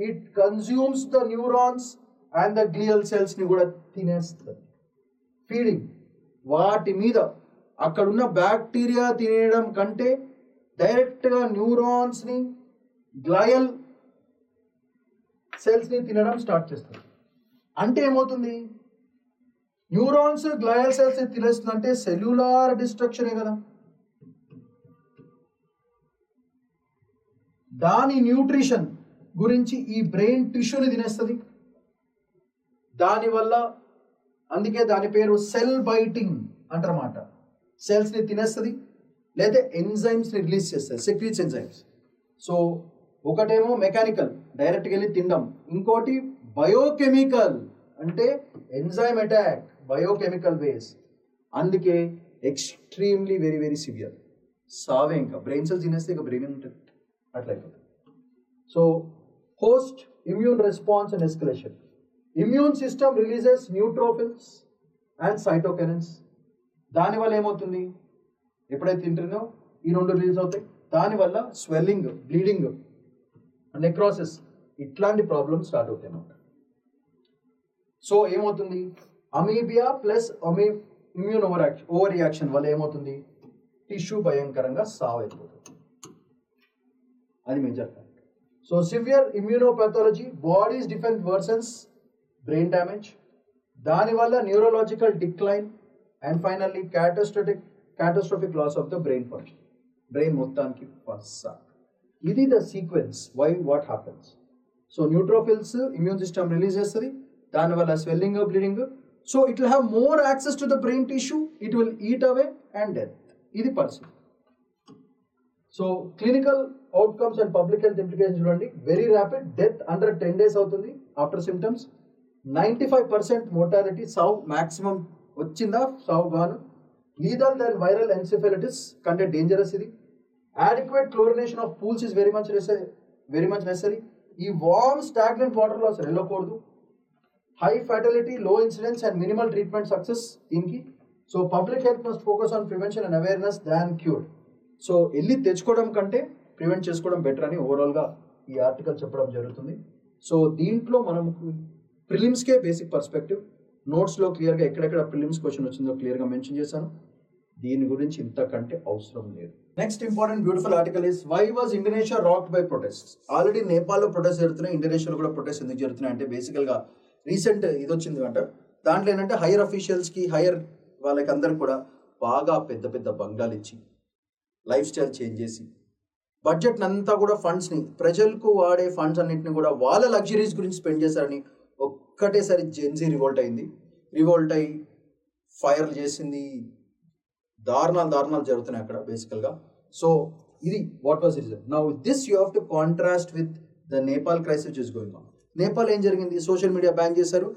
it consumes the neurons and the glial సెల్స్ని కూడా తినేస్తుంది. ఫీడింగ్ వాటి మీద అక్కడున్న బ్యాక్టీరియా తినేయడం కంటే డైరెక్ట్గా న్యూరాన్స్ని గ్లయల్ సెల్స్ని తినడం స్టార్ట్ చేస్తుంది. అంటే ఏమవుతుంది? న్యూరాన్స్ గ్లయల్ సెల్స్ని తినేస్తుందంటే సెల్యులార్ డిస్ట్రక్షనే కదా. దాని న్యూట్రిషన్ గురించి ఈ బ్రెయిన్ టిష్యూని తినేస్తుంది. దానివల్ల అందుకే దాని పేరు సెల్ బైటింగ్ అంటారన్నమాట. సెల్స్ని తినేస్తుంది, లేదా ఎంజైమ్స్ని రిలీజ్ చేస్తుంది, సెక్రీట్స్ ఎంజైమ్స్. సో ఒకటేమో మెకానికల్ డైరెక్ట్గా వెళ్ళి తినడం, ఇంకోటి బయోకెమికల్ అంటే ఎంజైమ్ అటాక్, బయోకెమికల్ వేస్. అందుకే ఎక్స్ట్రీమ్లీ వెరీ వెరీ సివియర్. సావే ఇంకా బ్రెయిన్ సెల్స్ తినేస్తే ఇక బ్రెయిన్ ఉంటుంది అట్లయిపోతుంది. So host immune response and escalation. Immune system releases neutrophils and cytokinins. దానివల్ల ఏమవుతుంది? ఎప్పుడైతే తింటుందో ఈ రెండు రిలీజ్ అవుతాయి. దానివల్ల స్వెల్లింగ్, బ్లీడింగ్, నెక్రోసిస్ ఇట్లాంటి ప్రాబ్లమ్స్ స్టార్ట్ అవుతాయి అన్నమాట. సో ఏమవుతుంది? Amoeba plus immune overreaction వల్ల ఏమవుతుంది? టిష్యూ భయంకరంగా సావ్ అయిపోతుంది. అది major fact. So severe immunopathology, body's defence versus brain damage, దానివల్ల neurological decline and finally catastrophic loss of the brain function. Brain మొత్తానికి ఫస్ట్. ఇది the sequence why what happens. So neutrophils immune system release చేస్తుంది, దానివల్ల swelling, bleeding. So it will have more access to the brain tissue, it will eat away and death. ఇది పరిస్థితి. So clinical outcomes and public health implication చూడండి. Very rapid death under 10 days అవుతుంది after symptoms. 95% mortality, సావు maximum వచ్చిందా సావు గాను. Lethal then viral encephalitis కంటే dangerous ఇది. adequate chlorination of pools is very much necessary. ఈ వార్మ్ స్టాగ్నెంట్ వాటర్లో అసలు వెళ్ళకూడదు. High fertility, low incidence and minimal treatment success దీనికి. So public health must focus on prevention and awareness than cure. So వెళ్ళి తెచ్చుకోవడం కంటే prevent చేసుకోవడం better అని ఓవరాల్గా ఈ ఆర్టికల్ చెప్పడం జరుగుతుంది. సో దీంట్లో మనం ప్రిలిమ్స్కే బేసిక్ పర్స్పెక్టివ్, నోట్స్లో క్లియర్గా ఎక్కడెక్కడ ప్రిలిమ్స్ క్వశ్చన్ వచ్చిందో క్లియర్గా మెన్షన్ చేశాను. దీని గురించి ఇంతకంటే అవసరం లేదు. Next important beautiful article is why was Indonesia rocked by protest. Already నేపాల్లో ప్రొటెస్ట్ జరుగుతున్నాయి, ఇండోనేషియాలో కూడా ప్రొటెస్ట్ ఎందుకు జరుగుతున్నాయి అంటే బేసికల్గా రీసెంట్ ఇది వచ్చింది అంట. దాంట్లో ఏంటంటే హైయర్ అఫీషియల్స్కి, హైయర్ వాళ్ళకి అందరికి కూడా బాగా పెద్ద పెద్ద బంగ్లాలు ఇచ్చి లైఫ్ స్టైల్ చేంజ్ చేసి బడ్జెట్ అంతా కూడా ఫండ్స్ని, ప్రజలకు వాడే ఫండ్స్ అన్నింటిని కూడా వాళ్ళ లగ్జరీస్ గురించి స్పెండ్ చేశారని ఒక్కటేసారి జెన్జీ రివోల్ట్ అయింది. రివోల్ట్ అయ్యి ఫైర్లు చేసింది, దారుణాలు జరుగుతున్నాయి అక్కడ బేసికల్గా. సో ఇది what was reason. Now this you have to contrast with the Nepal crisis which is going on. Nepal ఏం జరిగింది? సోషల్ మీడియా బ్యాన్ చేశారు,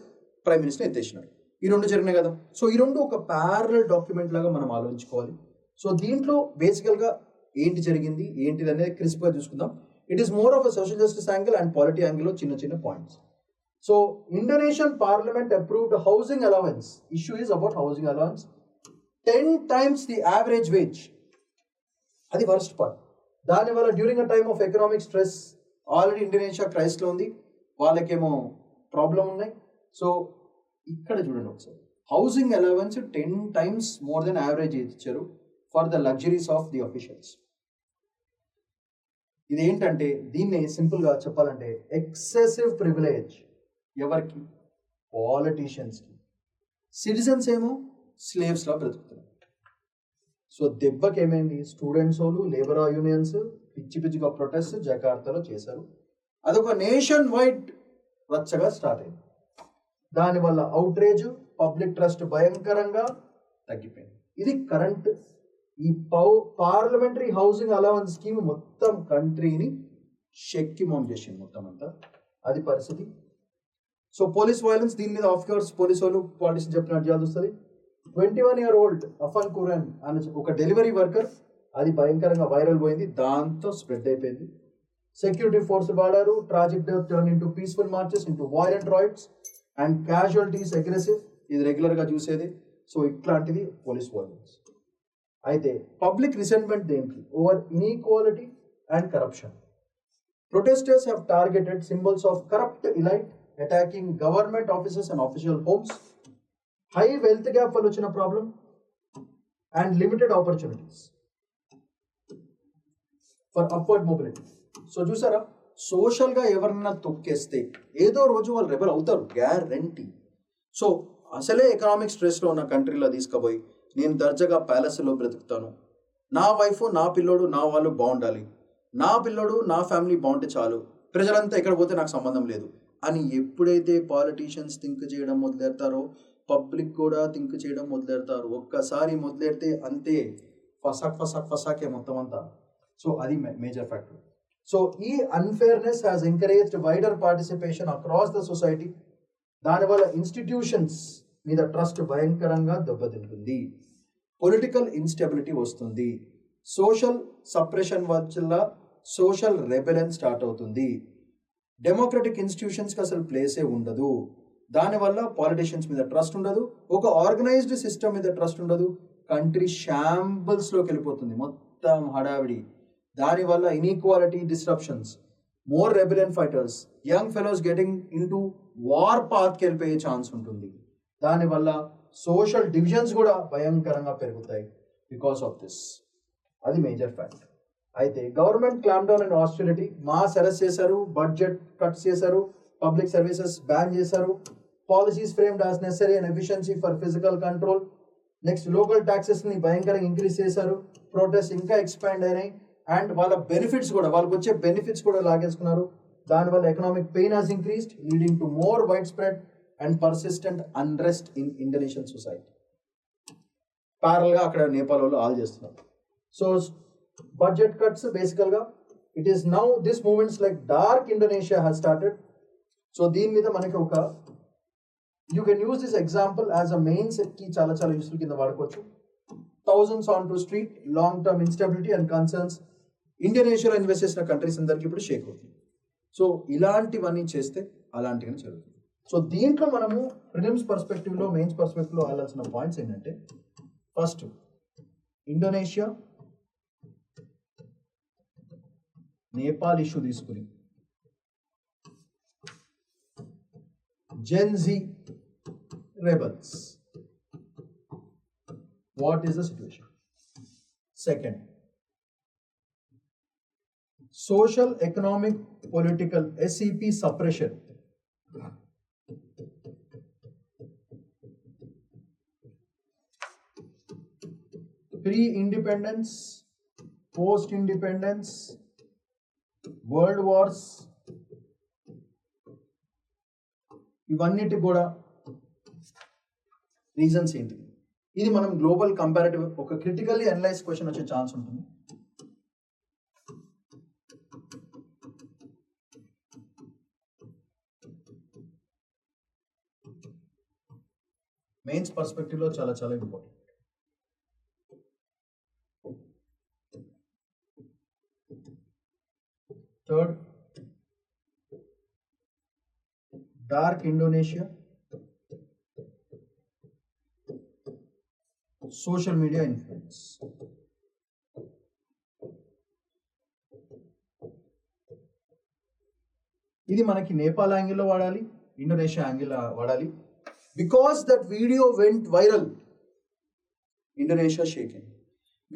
ప్రైమ్ మినిస్టర్ ఎత్తేసినారు. ఈ రెండు జరిగినాయి కదా. సో ఈ రెండు ఒక ప్యారలల్ డాక్యుమెంట్ లాగా మనం ఆలోచించుకోవాలి. సో దీంట్లో బేసికల్గా ఏంటి జరిగింది, ఏంటిది అనేది క్రిస్ప్గా చూసుకుందాం. It is more of a social justice angle and polity యాంగిల్లో చిన్న points. So Indonesian parliament approved housing allowance. Issue is about housing allowance 10 times the average wage. అది వర్స్ట్ పార్ట్. దానివల్ల during a time of economic stress, already Indonesia క్రైస్లో ఉంది, వాళ్ళకేమో problem ఉన్నాయి. So ఇక్కడ చూడండి ఒకసారి, housing allowance 10 times more than average ఇచ్చారు for the luxuries of the officials. ఇదేంటంటే దీన్ని సింపుల్గా చెప్పాలంటే ఎక్సెసివ్ ప్రివిలేజ్. ఎవరికి? పాలిటీషియన్స్కి. సిటిజన్స్ ఏమో స్లేవ్స్లా బ్రతుకుతున్నారు. సో దెబ్బకి ఏమైంది? స్టూడెంట్స్ వాళ్ళు, లేబర్ యూనియన్స్ పిచ్చిగా ప్రొటెస్ట్ జకార్తాలో చేశారు. అదొక నేషన్ వైడ్ రచ్చగా స్టార్ట్ అయింది. దానివల్ల అవుట్రేజ్, పబ్లిక్ ట్రస్ట్ భయంకరంగా తగ్గిపోయింది. ఇది కరెంట్ ఈ పార్లమెంటరీ హౌసింగ్ అలవెన్స్ స్కీమ్ మొత్తం కంట్రీని షెక్కిమోన్ చేసింది మొత్తం అంతా. అది పరిస్థితి. సో పోలీస్ వైలెన్స్, దీని మీద ఆఫ్ కోర్స్ పోలీస్ వాళ్ళు పాలిటిషియన్ చెప్పినట్టు చేయాల్సి వస్తుంది. 21-year-old అఫన్ కురాన్ అనే ఒక డెలివరీ వర్కర్, అది భయంకరంగా వైరల్ పోయింది, దాంతో స్ప్రెడ్ అయిపోయింది. Security force వాడారు, tragic death turned into peaceful marches, into violent riots, and casualties aggressive. ఇది రెగ్యులర్ గా చూసేది. సో ఇట్లాంటిది పోలీస్ వైలెన్స్. అయితే పబ్లిక్ రిసెంట్మెంట్ దేనికి? Over inequality and corruption. Protesters have targeted symbols of corrupt elite, attacking government offices and official homes. High wealth gap వల్ల వచ్చిన problem and limited opportunities for upward mobility. So చూసారా, సోషల్గా ఎవరన్నా తొక్కేస్తే ఏదో రోజు వాళ్ళు rebel అవుతారు, guarantee. So అసలే economic స్ట్రెస్లో ఉన్న కంట్రీలో తీసుకుపోయి నేను దర్జాగా ప్యాలెస్లో బ్రతుకుతాను, నా వైఫ్ నా పిల్లోడు నా వాళ్ళు బాగుండాలి, నా పిల్లోడు నా ఫ్యామిలీ బాగుంటే చాలు, ప్రజలంతా ఎక్కడ పోతే నాకు సంబంధం లేదు అని ఎప్పుడైతే పాలిటీషియన్స్ థింక్ చేయడం మొదలెడతారో పబ్లిక్ కూడా థింక్ చేయడం మొదలెడతారు. ఒక్కసారి మొదలెడితే అంతే, ఫసాకే మొత్తం అంతా. సో అది మేజర్ ఫ్యాక్టర్. సో ఈ unfairness has encouraged wider participation across the society. దానివల్ల ఇన్స్టిట్యూషన్స్ మీద ట్రస్ట్ భయంకరంగా దెబ్బతింటుంది, పొలిటికల్ ఇన్స్టెబిలిటీ వస్తుంది, సోషల్ సప్రెషన్ వల్ల సోషల్ రెబెలెన్ స్టార్ట్ అవుతుంది, డెమోక్రటిక్ ఇన్స్టిట్యూషన్స్కి అసలు ప్లేసే ఉండదు, దానివల్ల పాలిటిషియన్స్ మీద ట్రస్ట్ ఉండదు, ఒక ఆర్గనైజ్డ్ సిస్టమ్ మీద ట్రస్ట్ ఉండదు, కంట్రీ షాంబుల్స్లోకి వెళ్ళిపోతుంది, మొత్తం హడావిడి. దానివల్ల inequality, disruptions, more rebellion fighters, young fellows getting into war పాత్కి వెళ్ళిపోయే ఛాన్స్ ఉంటుంది. దానివల్ల సోషల్ డివిజన్స్ కూడా భయంకరంగా పెరుగుతాయి బికాస్ ఆఫ్ దిస్. అది మేజర్ ఫ్యాక్ట్. అయితే government clam down and austerity, mass arrest చేశారు, బడ్జెట్ కట్స్ చేశారు, పబ్లిక్ సర్వీసెస్ బ్యాన్ చేశారు, policies framed as necessary and efficiency for physical control. Next local ట్యాక్సెస్ని భయంకరంగా ఇంక్రీజ్ చేశారు, ప్రొటెస్ట్ ఇంకా ఎక్స్పాండ్ అయినాయి, అండ్ వాళ్ళ బెనిఫిట్స్ కూడా, వాళ్ళకి వచ్చే బెనిఫిట్స్ కూడా లాగేసుకున్నారు. దానివల్ల economic pain has increased, leading to more wide spread and persistent unrest in Indonesian society. ప్యారల్గా అక్కడ నేపాల్ వాళ్ళు ఆల్ చేస్తున్నారు. సో బడ్జెట్ కట్స్ బేసికల్గా it is now this moments like dark Indonesia has started. So దీని మీద మనకి ఒక you can use this example as a main సెట్కి చాలా చాలా యూస్ఫుల్ కింద వాడుకోవచ్చు. Thousands on to street, long term instability and concerns ఇండోనేషియాలో ఇన్వెస్ట్ చేసిన కంట్రీస్ అందరికీ ఇప్పుడు షేక్ అవుతుంది. సో ఇలాంటివన్నీ చేస్తే అలాంటివన్నీ జరుగుతుంది. సో దీంట్లో మనము ప్రిలిమ్స్ పర్స్పెక్టివ్లో, మెయిన్స్ పర్స్పెక్టివ్లో వెళ్ళాల్సిన పాయింట్స్ ఏంటంటే, ఫస్ట్ ఇండోనేషియా నేపాల్ ఇష్యూ తీసుకుని Gen Z rebels. What is the situation? Second, social, economic, political SEP suppression. Pre-independence, post-independence, world wars, ఇవన్నిటి కూడా రీజన్స్ ఏంటి? ఇది మనం గ్లోబల్ కంపారిటివ్ ఒక క్రిటికల్లీ అనలైజ్ క్వశ్చన్ వచ్చే ఛాన్స్ ఉంటుంది. మెయిన్స్ పర్స్పెక్టివ్లో చాలా చాలా important. Third, Dark Indonesia, social media influence. ఇది మనకి నేపాల్ యాంగిల్లో వాడాలి, ఇండోనేషియా యాంగిల్ వాడాలి. Because that video went viral, Indonesia shaking.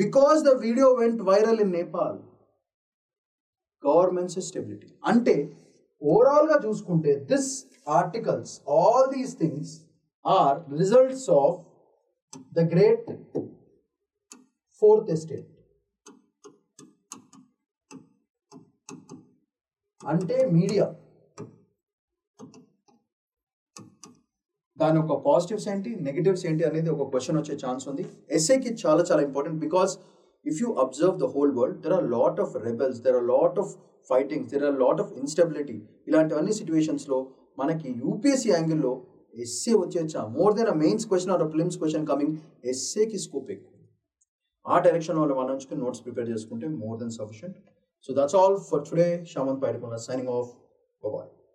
Because the video went viral in Nepal, governments stability. అంటే ఓవరాల్గా చూసుకుంటే this articles, all these things are results of the great fourth estate. అంటే media దాని ఒక పాజిటివ్స్ ఏంటి, negatives ఏంటి అనేది ఒక క్వశ్చన్ వచ్చే ఛాన్స్ ఉంది. ఎస్ఏకి చాలా చాలా important. Because if you observe the whole world, there are lot of rebels, there are lot of fightings, there are lot of instability. ఇలాంటివన్నీ సిచ్యువేషన్స్లో మనకి యూపీఎస్సీ యాంగిల్లో ఎస్ఏ వచ్చేచ్చా, more than a mains question or a prelims question coming, ఎస్ఏకి scope ఎక్కువ. ఆ direction వాళ్ళు ఉంచుకుని నోట్స్ ప్రిపేర్ చేసుకుంటే more than sufficient. So that's all for today. Shamant Paidipuna signing off. Bye bye.